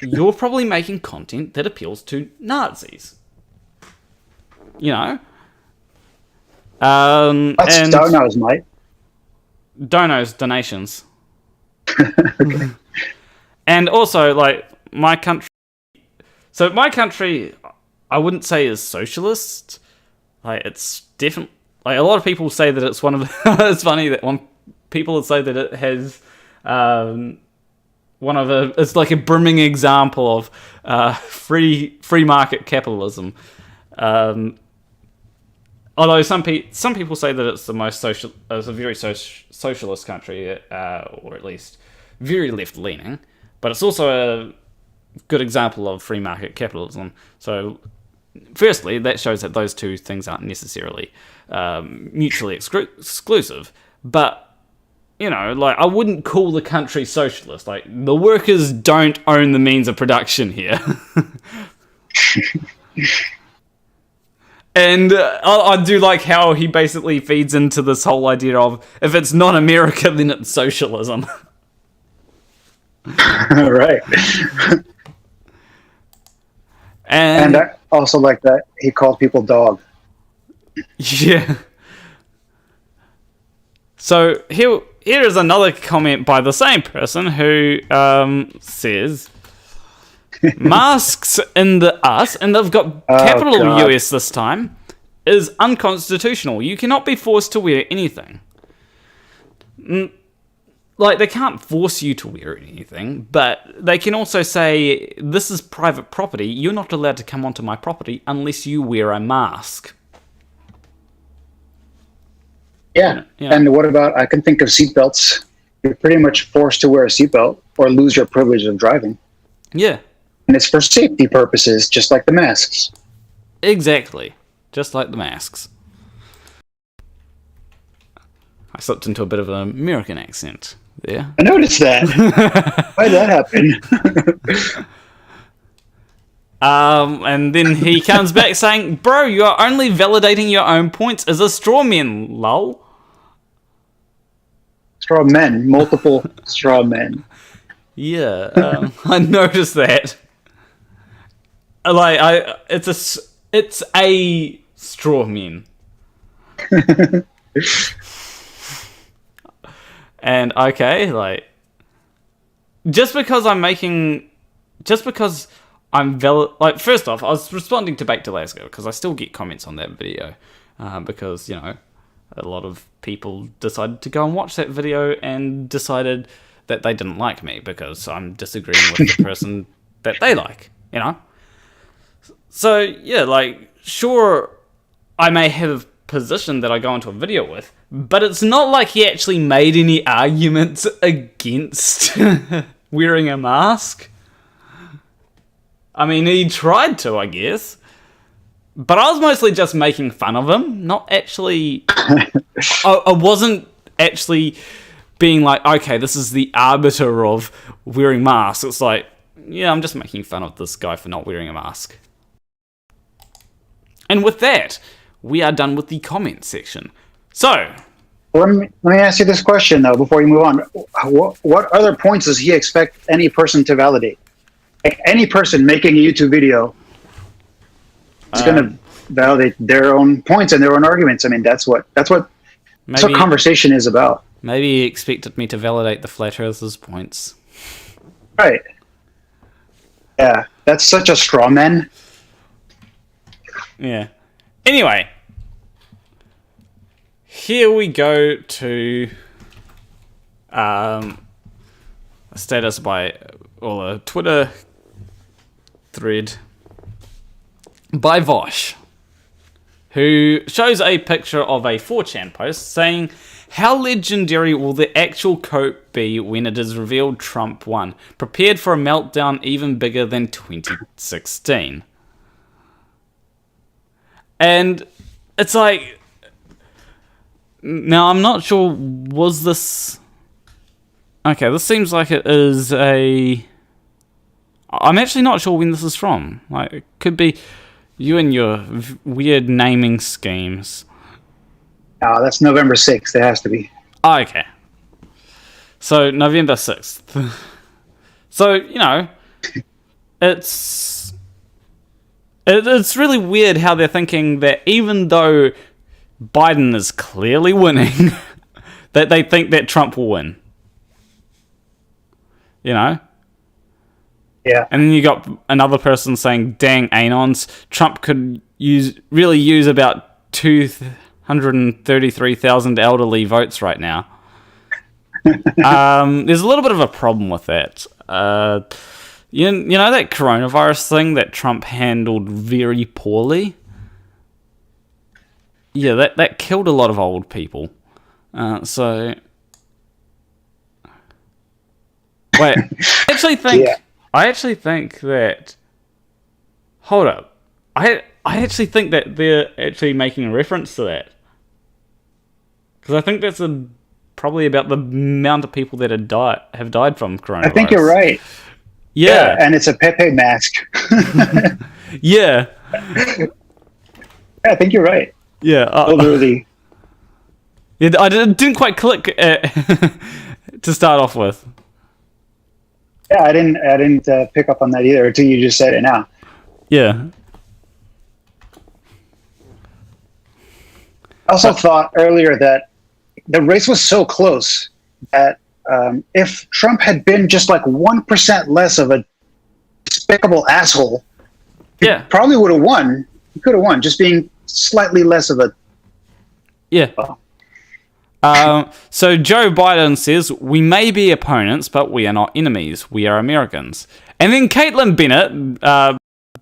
you're probably making content that appeals to Nazis. That's And Donos, mate. donos, donations. And also, like, my country... So my country, I wouldn't say is socialist. Like, it's definitely... Like, a lot of people say that it's one of the... It's funny that people would say that it has... it's like a brimming example of free market capitalism. Although some people say that it's the most social, it's a very socialist country, or at least very left leaning. But it's also a good example of free market capitalism. So, firstly, that shows that those two things aren't necessarily mutually exclusive. But like, I wouldn't call the country socialist. Like, the workers don't own the means of production here. And I do like how he basically feeds into this whole idea of, if it's not America, then it's socialism. Right. And I also like that he called people dog. Yeah. So here is another comment by the same person who says, masks in the us, and they've got capital God. US this time, is unconstitutional. You cannot be forced to wear anything. Like, they can't force you to wear anything, but they can also say, this is private property, you're not allowed to come onto my property unless you wear a mask. Yeah. And what about, I can think of seatbelts. You're pretty much forced to wear a seatbelt or lose your privilege of driving. Yeah. And it's for safety purposes, just like the masks. Exactly. Just like the masks. I slipped into a bit of an American accent there. I noticed that. Why did that happen? And then he comes back saying, bro, you are only validating your own points as a straw man, lol. Straw men. Multiple straw men. Yeah, I noticed that. Like, it's a straw man. And okay, like, just because I'm like, first off, I was responding to Baked Alaska because I still get comments on that video, because a lot of people decided to go and watch that video and decided that they didn't like me because I'm disagreeing with the person that they like, So yeah, like, sure, I may have a position that I go into a video with, but it's not like he actually made any arguments against wearing a mask. I mean, he tried to, I guess. But I was mostly just making fun of him, not actually... I wasn't actually being like, okay, this is the arbiter of wearing masks. It's like, yeah, I'm just making fun of this guy for not wearing a mask. And with that, we are done with the comment section. So... Let me ask you this question, though, before you move on. What other points does he expect any person to validate? Like, any person making a YouTube video is going to validate their own points and their own arguments. I mean, that's what conversation is about. Maybe he expected me to validate the Flat Earthers' points. Right. Yeah, that's such a straw man. Yeah. Anyway, here we go to a status by, or a Twitter thread by Vosh, who shows a picture of a 4chan post saying, "How legendary will the actual cope be when it is revealed Trump won? Prepared for a meltdown even bigger than 2016. And it's like, now I'm not sure, was this... Okay, this seems like it is a... I'm actually not sure when this is from. Like, it could be you and your weird naming schemes. Oh, that's November 6th. It has to be. Oh, okay. So, November 6th. So, you know, it's really weird how they're thinking that even though Biden is clearly winning, that they think that Trump will win. You know? Yeah. And then you got another person saying, "Dang anons, Trump could really use about 233,000 elderly votes right now." There's a little bit of a problem with that. You know that coronavirus thing that Trump handled very poorly? Yeah, that killed a lot of old people. So... Wait, I actually think that... Hold up. I actually think that they're actually making a reference to that. Because I think that's probably about the amount of people that have died from coronavirus. I think you're right. Yeah. And it's a Pepe mask. Yeah. I think you're right. Yeah. Literally. Yeah, I didn't quite click to start off with. Yeah, I didn't pick up on that either until you just said it now. Yeah. I also thought earlier that the race was so close that if Trump had been just like 1% less of a despicable asshole, he probably would have won. He could have won, just being slightly less of a... Yeah. So Joe Biden says, "We may be opponents, but we are not enemies. We are Americans." And then Caitlin Bennett,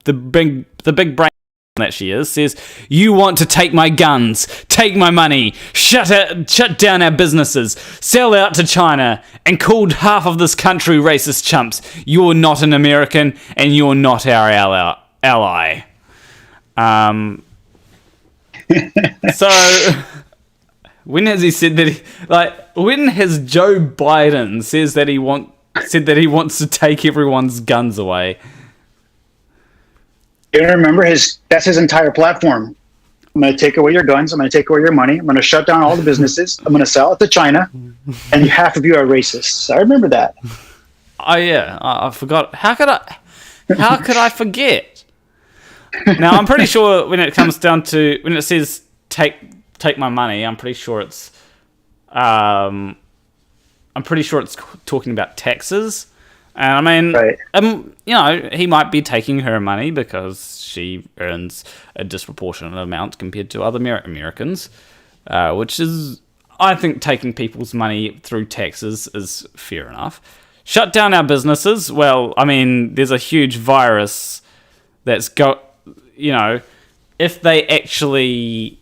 the big brain that she is, says, "You want to take my guns, take my money, shut down our businesses, sell out to China, and called half of this country racist chumps. You're not an American, and you're not our ally." So... When has he said that when has Joe Biden said that he wants to take everyone's guns away? You remember that's his entire platform. I'm going to take away your guns. I'm going to take away your money. I'm going to shut down all the businesses. I'm going to sell it to China. And half of you are racists. I remember that. Oh yeah, I forgot. How could I forget? Now I'm pretty sure when it comes down to when it says take my money, I'm pretty sure it's talking about taxes. And I mean, right. You know, he might be taking her money because she earns a disproportionate amount compared to other Americans, which is, I think, taking people's money through taxes is fair enough. Shut down our businesses. Well, I mean, there's a huge virus that's you know, if they actually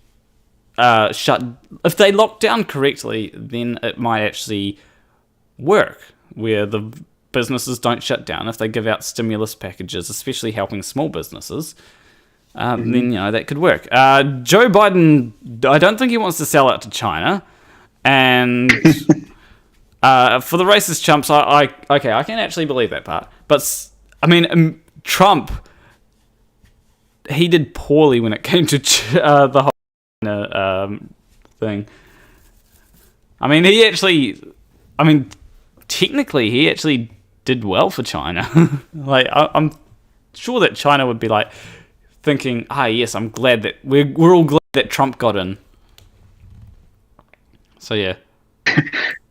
if they lock down correctly, then it might actually work, where the businesses don't shut down. If they give out stimulus packages, especially helping small businesses, then, you know, that could work. Joe Biden, I don't think he wants to sell out to China. And for the racist chumps, I can actually believe that part. But, I mean, Trump, he did poorly when it came to the whole thing. I mean, technically, he actually did well for China. Like, I'm sure that China would be like thinking, yes, I'm glad that we're all glad that Trump got in. So yeah.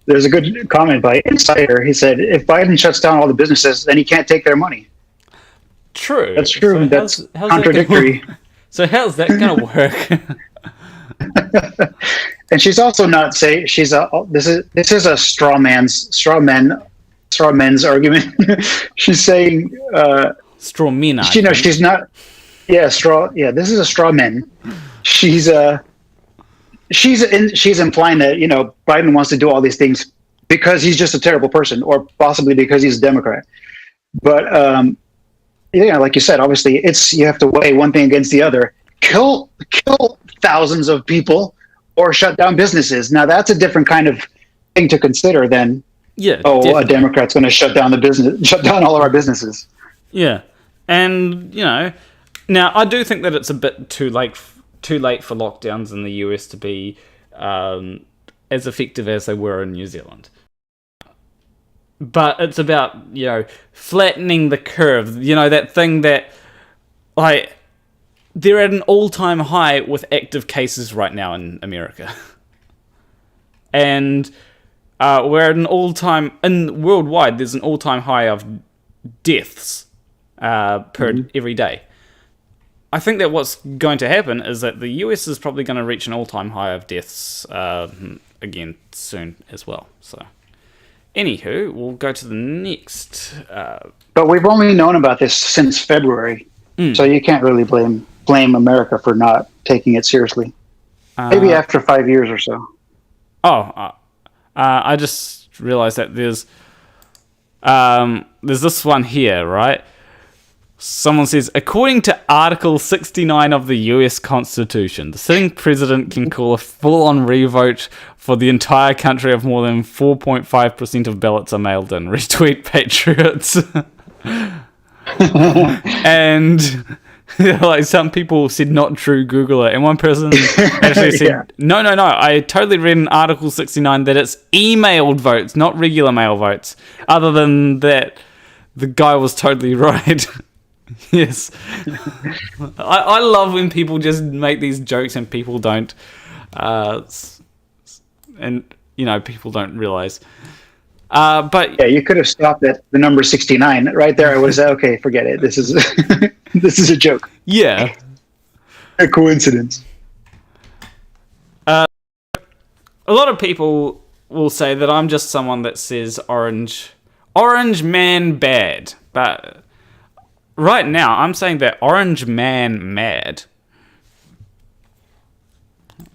there's a good comment by Insider. He said, if Biden shuts down all the businesses, then he can't take their money. True. That's true. So That's how's contradictory. So how's that going to work? And she's also not saying this is a straw men's argument. She's saying Straw men. she's not. Yeah, this is a straw man. She's implying that Biden wants to do all these things because he's just a terrible person, or possibly because he's a Democrat. But like you said, obviously you have to weigh one thing against the other. Kill thousands of people or shut down businesses. Now that's a different kind of thing to consider than definitely. A Democrat's going to shut down all of our businesses. Yeah, and now I do think that it's a bit too late for lockdowns in the US to be as effective as they were in New Zealand. But it's about flattening the curve. That thing that they're at an all-time high with active cases right now in America. And we're at an all-time... worldwide, there's an all-time high of deaths every day. I think that what's going to happen is that the US is probably going to reach an all-time high of deaths again soon as well. So, anywho, we'll go to the next... But we've only known about this since February, so you can't really blame America for not taking it seriously. Maybe after 5 years or so. I just realized that there's this one here, right? Someone says, according to Article 69 of the US Constitution, the sitting president can call a full-on revote for the entire country if more than 4.5% of ballots are mailed in. Retweet Patriots. And some people said not true, Google it. And one person actually said, no, I totally read in Article 69 that it's emailed votes, not regular mail votes. Other than that, the guy was totally right. Yes. I love when people just make these jokes and people don't. People don't realize. But yeah, you could have stopped at the number 69 right there. I was okay. Forget it. This is this is a joke. Yeah, a coincidence. A lot of people will say that I'm just someone that says orange man bad, but right now I'm saying that orange man mad.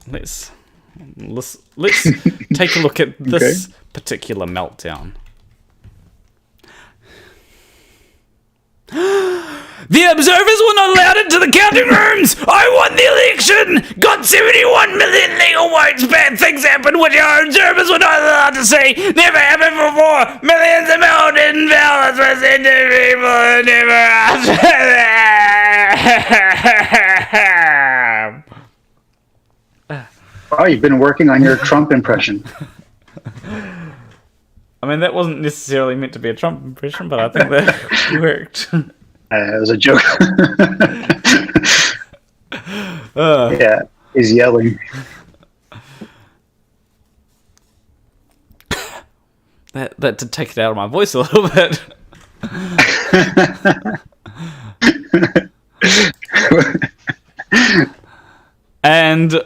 Let's take a look at this particular meltdown. The observers were not allowed into the counting rooms! I won the election! Got 71 million legal votes! Bad things happened which our observers were not allowed to see! Never happened before! Millions of mail-in ballots were sent to people who never asked for them! Oh, you've been working on your Trump impression. I mean, that wasn't necessarily meant to be a Trump impression, but I think that worked. It was a joke. Yeah, he's yelling. That did take it out of my voice a little bit. And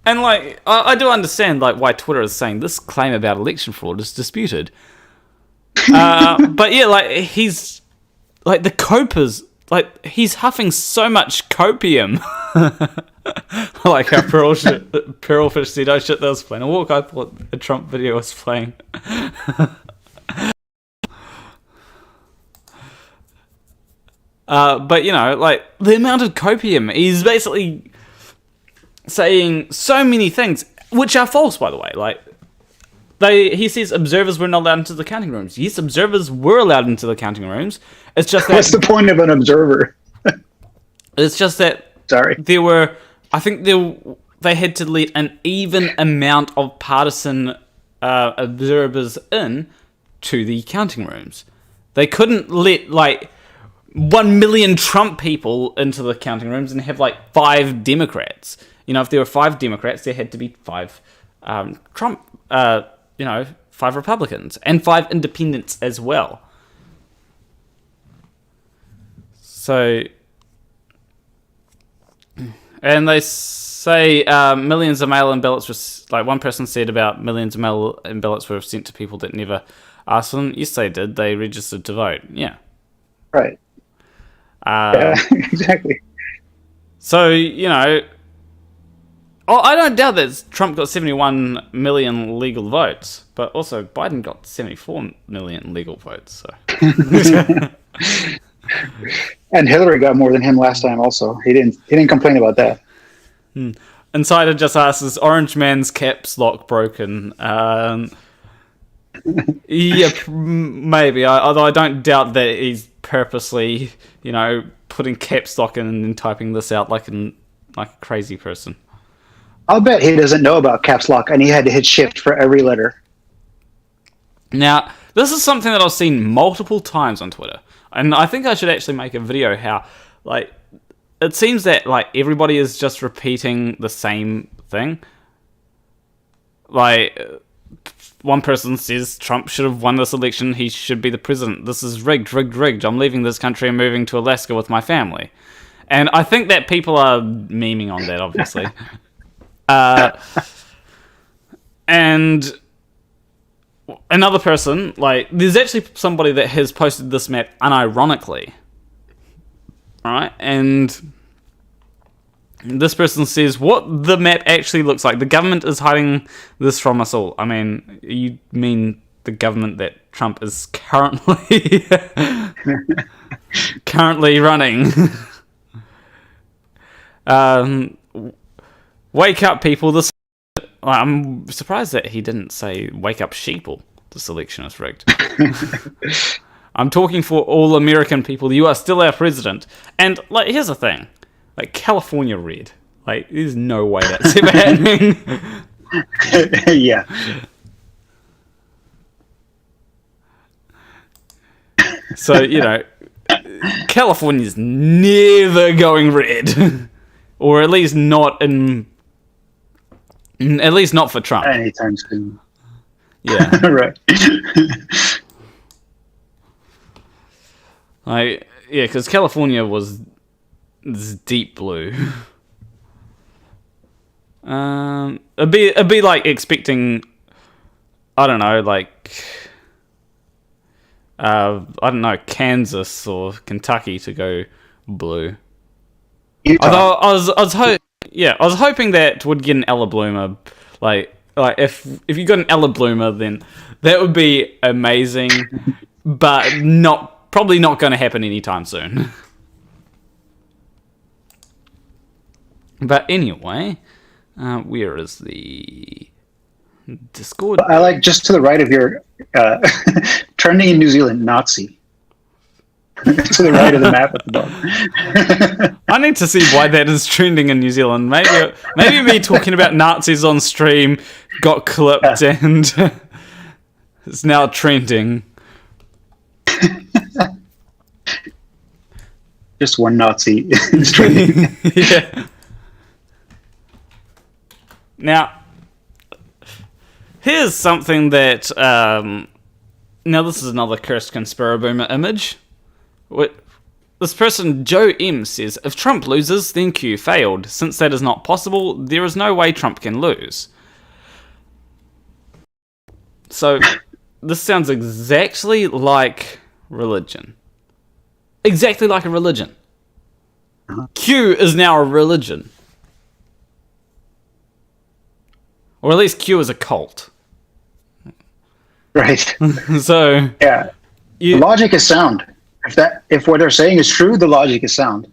I do understand why Twitter is saying this claim about election fraud is disputed. But yeah, he's the copers, he's huffing so much copium. Like how Pearlfish said, oh shit, that was playing a walk. I thought a Trump video was playing. But the amount of copium, he's basically saying so many things, which are false, by the way. He says observers were not allowed into the counting rooms. Yes, observers were allowed into the counting rooms. It's just that... What's the point of an observer? It's just that... Sorry. They had to let an even amount of partisan observers in to the counting rooms. They couldn't let, 1 million Trump people into the counting rooms and have, 5 Democrats. if there were 5 Democrats, there had to be 5 Trump, 5 Republicans, and 5 independents as well. So, and they say millions of mail-in ballots were, like one person said about millions of mail-in ballots were sent to people that never asked for them. Yes, they did. They registered to vote. Yeah. Right. Yeah, exactly. So, I don't doubt that Trump got 71 million legal votes, but also Biden got 74 million legal votes. So. And Hillary got more than him last time. Also, he didn't complain about that. Insider just asks, "Is Orange Man's caps lock broken?" Yeah, maybe. Although I don't doubt that he's purposely, putting caps lock in and then typing this out like a crazy person. I'll bet he doesn't know about caps lock, and he had to hit shift for every letter. Now, this is something that I've seen multiple times on Twitter, and I think I should actually make a video how, it seems that, everybody is just repeating the same thing. One person says Trump should have won this election, he should be the president. This is rigged, rigged, rigged. I'm leaving this country and moving to Alaska with my family. And I think that people are memeing on that, obviously. And another person, there's actually somebody that has posted this map unironically. Alright, and this person says, what the map actually looks like. The government is hiding this from us all. I mean, you mean the government that Trump is currently running. Wake up, people. I'm surprised that he didn't say, wake up, sheeple. This election is rigged. I'm talking for all American people. You are still our president. And, here's the thing. California red. There's no way that's ever happening. Yeah. So, California's never going red. Or at least not for Trump. Anytime soon. Yeah. Right. Because California was this deep blue. It'd be like expecting, I don't know, Kansas or Kentucky to go blue. Utah. Although I was hoping that would get an Ella Bloomer. If you got an Ella Bloomer, then that would be amazing, but probably not going to happen anytime soon. But anyway, where is the Discord? I like just to the right of your trending in New Zealand, Nazi. To the right of the map at the bottom. I need to see why that is trending in New Zealand. Maybe me talking about Nazis on stream got clipped and it's now trending. Just one Nazi is trending. Yeah. Now, here's something that... now, this is another cursed Conspiraboomer image. This person, Joe M, says, if Trump loses, then Q failed. Since that is not possible, there is no way Trump can lose. So, this sounds exactly like religion. Exactly like a religion. Q is now a religion. Or at least Q is a cult. Right. So... Yeah. The logic is sound. If what they're saying is true, the logic is sound.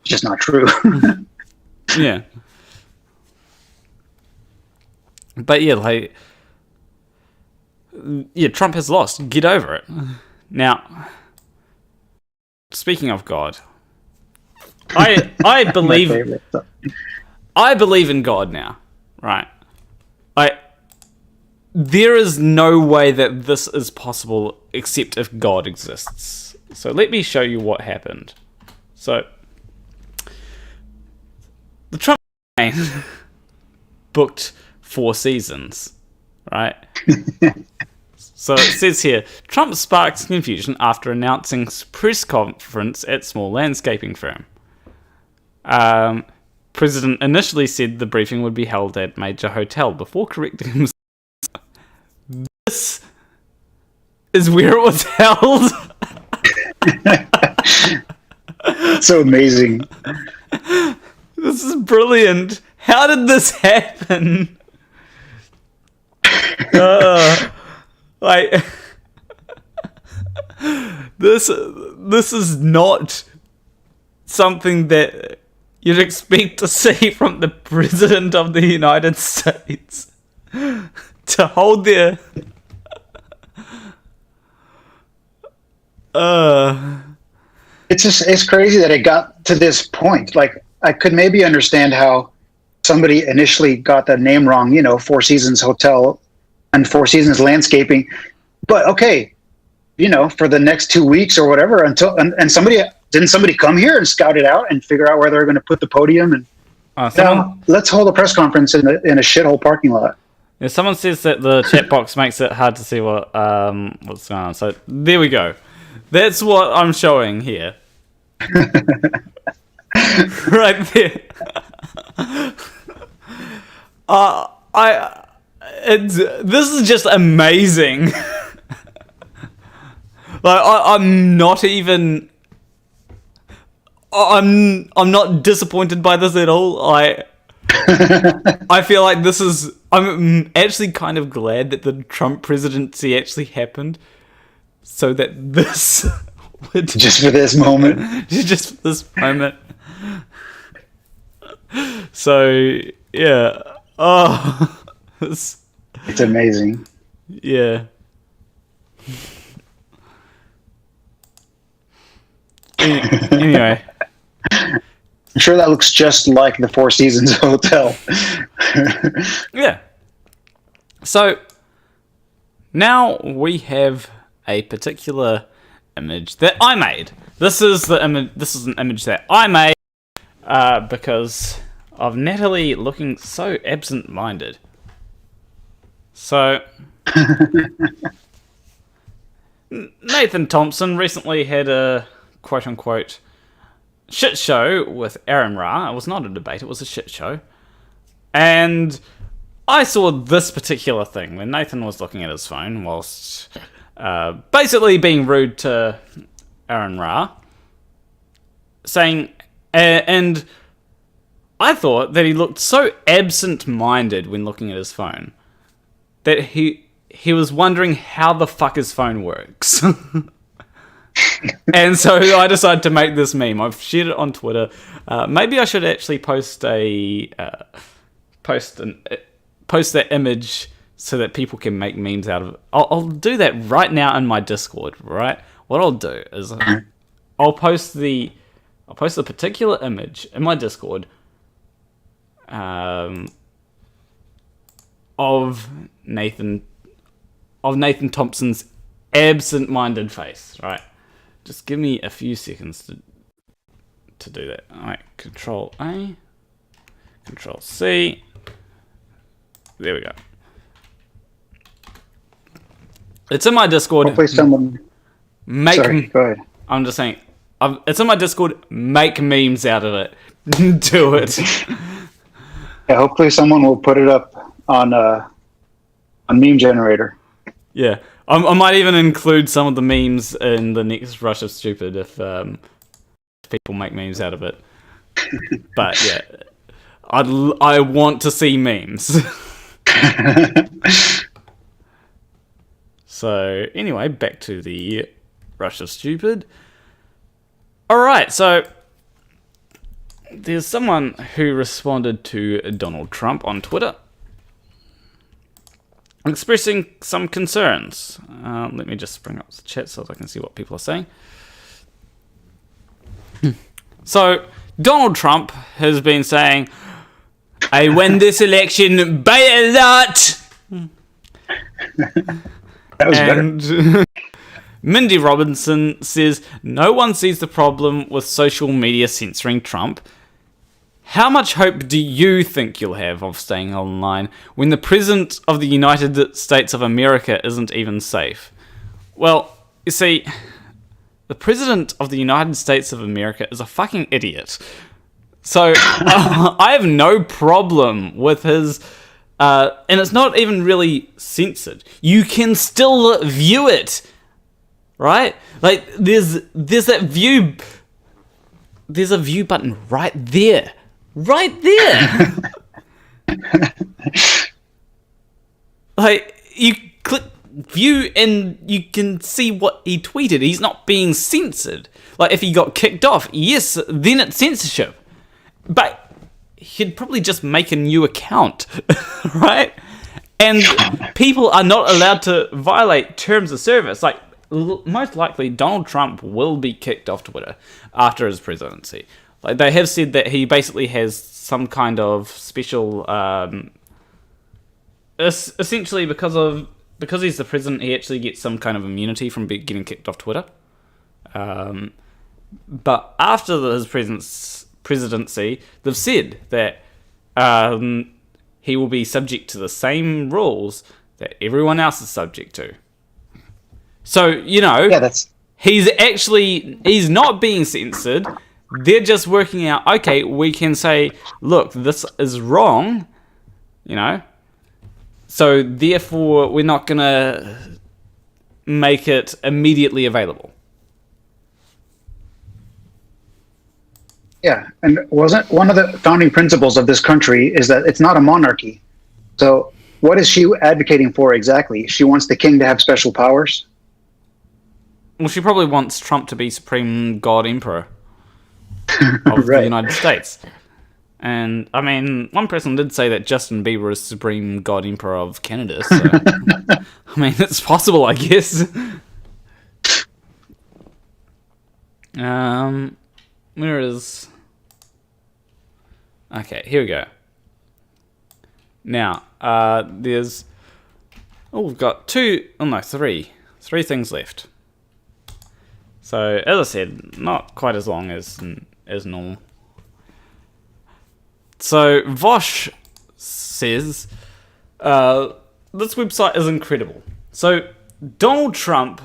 It's just not true. Yeah. But Trump has lost. Get over it. Now, speaking of God, I believe I believe in God now, right? There is no way that this is possible except if God exists. So let me show you what happened. So the Trump booked 4 seasons, right? So it says here, Trump sparks confusion after announcing press conference at small landscaping firm. President initially said the briefing would be held at major hotel before correcting himself. This is where it was held. So amazing. This is brilliant. How did this happen? Like, this is not something that you'd expect to see from the President of the United States to hold their It's crazy that it got to this point. Like, I could maybe understand how somebody initially got the name wrong, you know, Four Seasons Hotel and Four Seasons Landscaping. But okay, you know, for the next 2 weeks or whatever, until and somebody come here and scout it out and figure out where they're going to put the podium and now let's hold a press conference in a shithole parking lot. Yeah, someone says that the chat box makes it hard to see what's going on. So there we go. That's what I'm showing here. Right there. This is just amazing. Like, I'm not even. I'm not disappointed by this at all. I feel like this is. I'm actually kind of glad that the Trump presidency actually happened, so that this would just for this moment. Just for this moment. So yeah. Oh, it's amazing. Yeah. Anyway. I'm sure that looks just like the Four Seasons Hotel. Yeah. So now we have a particular image that I made. This is the image. This is an image that I made because of Natalie looking so absent-minded. So Nathan Thompson recently had a quote-unquote shit show with Aaron Ra. It was not a debate, it was a shit show. And I saw this particular thing when Nathan was looking at his phone whilst basically being rude to Aaron Ra, saying, and I thought that he looked so absent-minded when looking at his phone that he was wondering how the fuck his phone works. And so I decided to make this meme. I've shared it on Twitter. Maybe I should actually post that image so that people can make memes out of it. I'll do that right now in my Discord. Right? What I'll do is I'll post the particular image in my Discord of Nathan Thompson's absent-minded face. Right. Just give me a few seconds to do that. Alright, Control A, Control C. There we go. It's in my Discord. Hopefully someone... Sorry, go ahead. I'm just saying. It's in my Discord. Make memes out of it. Do it. Yeah, hopefully someone will put it up on Meme Generator. Yeah. I might even include some of the memes in the next Rush of Stupid if people make memes out of it. But yeah, I want to see memes. So anyway, back to the Rush of Stupid. Alright, so there's someone who responded to Donald Trump on Twitter, expressing some concerns. Let me just bring up the chat so I can see what people are saying. So, Donald Trump has been saying, I win this election by a lot! That was better. Mindy Robinson says, no one sees the problem with social media censoring Trump. how much hope do you think you'll have of staying online when the President of the United States of America isn't even safe? Well, you see, the President of the United States of America is a fucking idiot. So, I have no problem with his... and it's not even really censored. You can still view it, right? Like, there's that view... There's a view button right there. Right there! Like, you click view and you can see what he tweeted. He's not being censored. Like, if he got kicked off, yes, then it's censorship. But he'd probably just make a new account, right? And people are not allowed to violate terms of service. Like, most likely Donald Trump will be kicked off Twitter after his presidency. Like, they have said that he basically has some kind of special, essentially because he's the president, he actually gets some kind of immunity from getting kicked off Twitter. But after his presidency, they've said that he will be subject to the same rules that everyone else is subject to. So, you know, he's not being censored. They're just working out, okay, we can say, look, this is wrong, you know, so therefore we're not going to make it immediately available. Yeah, and wasn't one of the founding principles of this country is that it's not a monarchy. So what is she advocating for exactly? She wants the king to have special powers? Well, she probably wants Trump to be Supreme God Emperor of the United States. And, I mean, one person did say that Justin Bieber is Supreme God Emperor of Canada, so... I mean, it's possible, I guess. Where is... Okay, here we go. Now, there's... Oh, we've got three things left. So, as I said, not quite as long as normal. So, Vosh says, this website is incredible. So, Donald Trump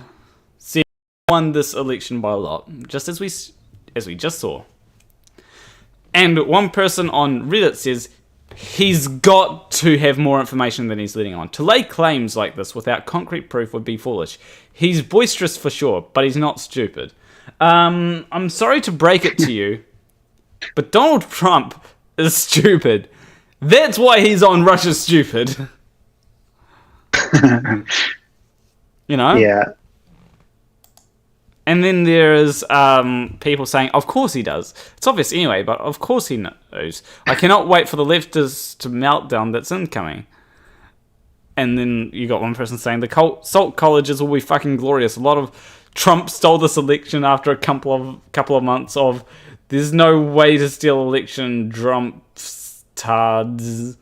said he won this election by a lot, just as we just saw. And one person on Reddit says, he's got to have more information than he's letting on. To lay claims like this without concrete proof would be foolish. He's boisterous for sure, but he's not stupid. I'm sorry to break it to you, but Donald Trump is stupid. That's why he's on Russia Stupid. You know? Yeah. And then there's people saying, of course he does. It's obvious anyway, but of course he knows. I cannot wait for the leftist meltdown that's incoming. And then you got one person saying, the salt colleges will be fucking glorious. A lot of Trump stole this election after a couple of months of there's no way to steal election, Trump tards.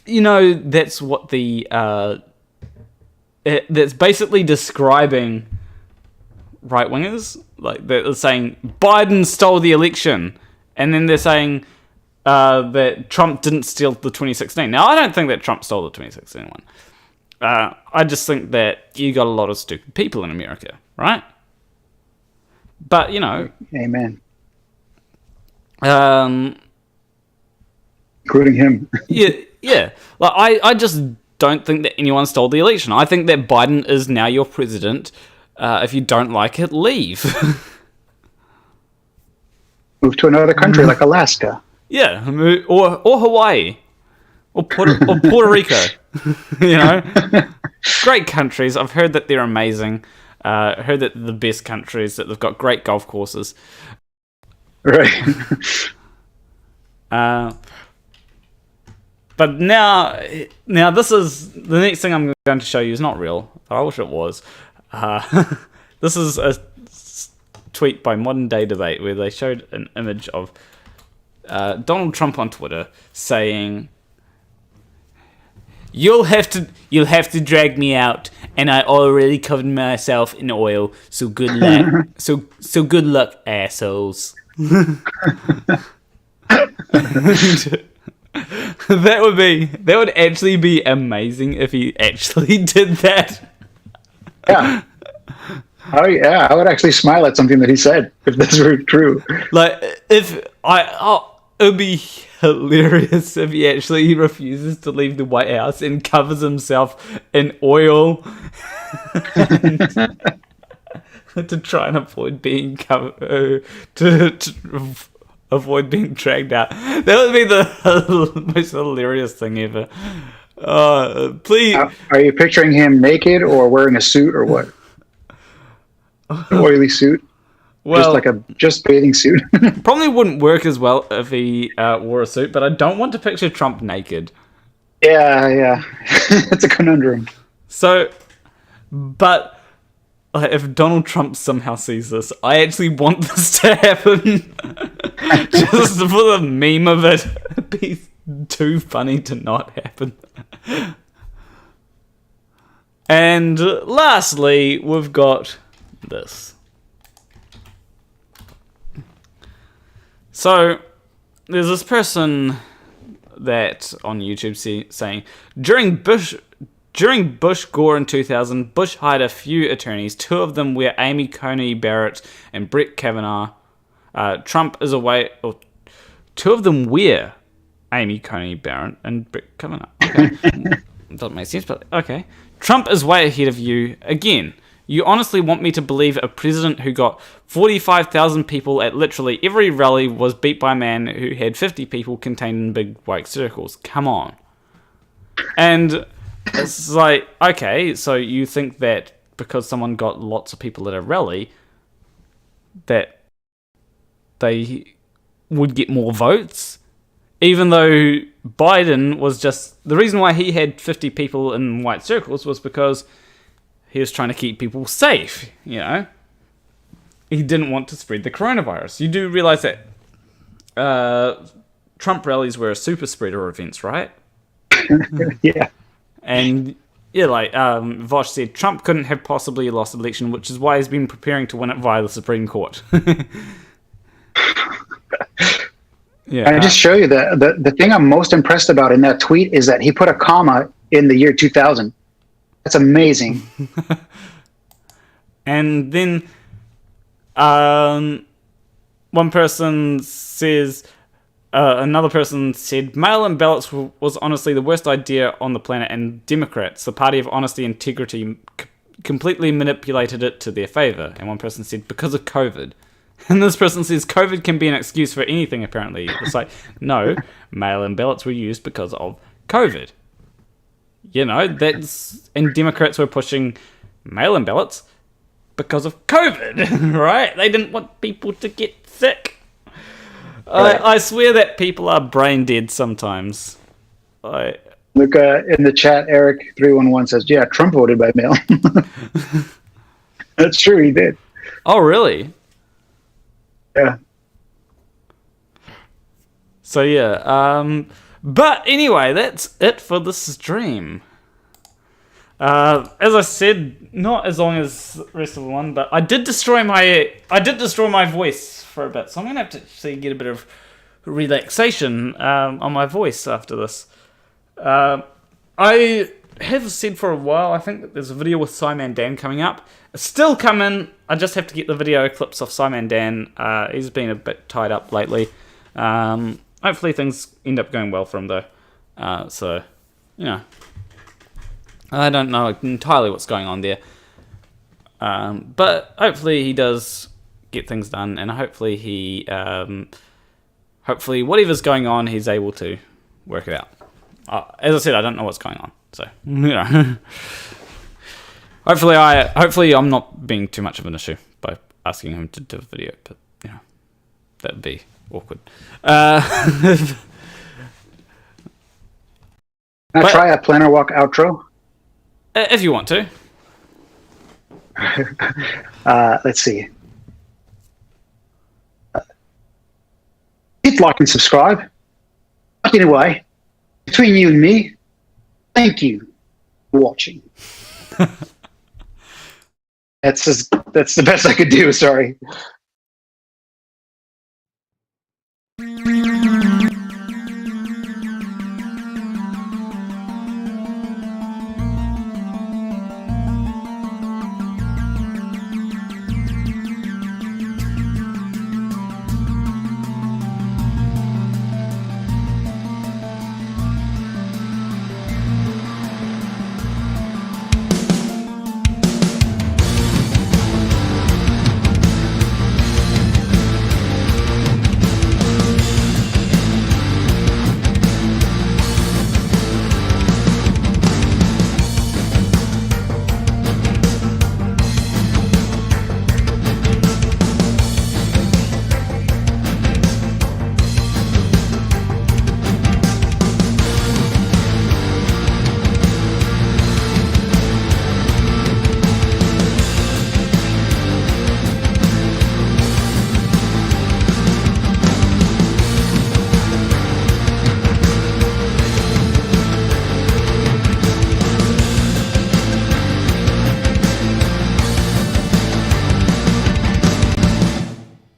You know, that's what the that's basically describing right-wingers. Like, they're saying Biden stole the election, and then they're saying that Trump didn't steal the 2016. Now, I don't think that Trump stole the 2016 one. I just think that you got a lot of stupid people in America, right? But, you know... Amen. Including him. Yeah. Like, I just don't think that anyone stole the election. I think that Biden is now your president. If you don't like it, leave. Move to another country like Alaska. Yeah, or Hawaii. Or Puerto Rico. You know? Great countries. I've heard that they're amazing. Heard that they're the best countries, that they've got great golf courses. Right. But now this is the next thing I'm going to show you is not real. I wish it was. This is a tweet by Modern Day Debate where they showed an image of Donald Trump on Twitter saying, You'll have to drag me out, and I already covered myself in oil. So good luck. so good luck, assholes. That would actually be amazing if he actually did that. Yeah. Oh yeah, I would actually smile at something that he said if this were true. Like it would be hilarious if he actually refuses to leave the White House and covers himself in oil to try and avoid being to avoid being dragged out. That would be the most hilarious thing ever. Please. Are you picturing him naked or wearing a suit or what? An oily suit? Well, just bathing suit. Probably wouldn't work as well if he wore a suit, but I don't want to picture Trump naked. Yeah. It's a conundrum. So, but if Donald Trump somehow sees this, I actually want this to happen. Just for the meme of it. It'd be too funny to not happen. And lastly, we've got this. So, there's this person that on YouTube saying, during Bush Gore in 2000, Bush hired a few attorneys. Two of them were Amy Coney Barrett and Brett Kavanaugh. Trump is away. Two of them were Amy Coney Barrett and Brett Kavanaugh. Okay. Doesn't make sense, but okay. Trump is way ahead of you again. You honestly want me to believe a president who got 45,000 people at literally every rally was beat by a man who had 50 people contained in big white circles? Come on. And it's like, okay, so you think that because someone got lots of people at a rally, that they would get more votes? Even though Biden was just... The reason why he had 50 people in white circles was because he was trying to keep people safe, you know? He didn't want to spread the coronavirus. You do realize that Trump rallies were super spreader events, right? Yeah. And yeah, like Vosh said, Trump couldn't have possibly lost the election, which is why he's been preparing to win it via the Supreme Court. Yeah. And I just show you the thing I'm most impressed about in that tweet is that he put a comma in the year 2000. That's amazing. And then one person says, another person said, mail-in ballots was honestly the worst idea on the planet, and Democrats, the party of honesty and integrity, completely manipulated it to their favor. And one person said, because of COVID. And this person says, COVID can be an excuse for anything, apparently. It's like, no, mail-in ballots were used because of COVID. You know, and Democrats were pushing mail-in ballots because of COVID, right? They didn't want people to get sick. Right. I swear that people are brain dead sometimes. Look, in the chat, Eric311 says, yeah, Trump voted by mail. That's true, he did. Oh, really? Yeah. So, yeah, but anyway, that's it for this stream. As I said, not as long as the rest of the one, but I did destroy my voice for a bit, so I'm gonna have to actually get a bit of relaxation on my voice after this. I have said for a while, I think that there's a video with Simon Dan coming up. It's still coming. I just have to get the video clips of Simon Dan. He's been a bit tied up lately. Hopefully things end up going well for him though. So, you know, I don't know entirely what's going on there. But hopefully he does get things done, and hopefully he, hopefully whatever's going on, he's able to work it out. As I said, I don't know what's going on, so, you know. Hopefully I'm not being too much of an issue by asking him to do a video, but, you know, that would be awkward. Can I try a planner walk outro? If you want to. Let's see. Hit like and subscribe. Anyway, between you and me, Thank you for watching. That's the best I could do. Sorry.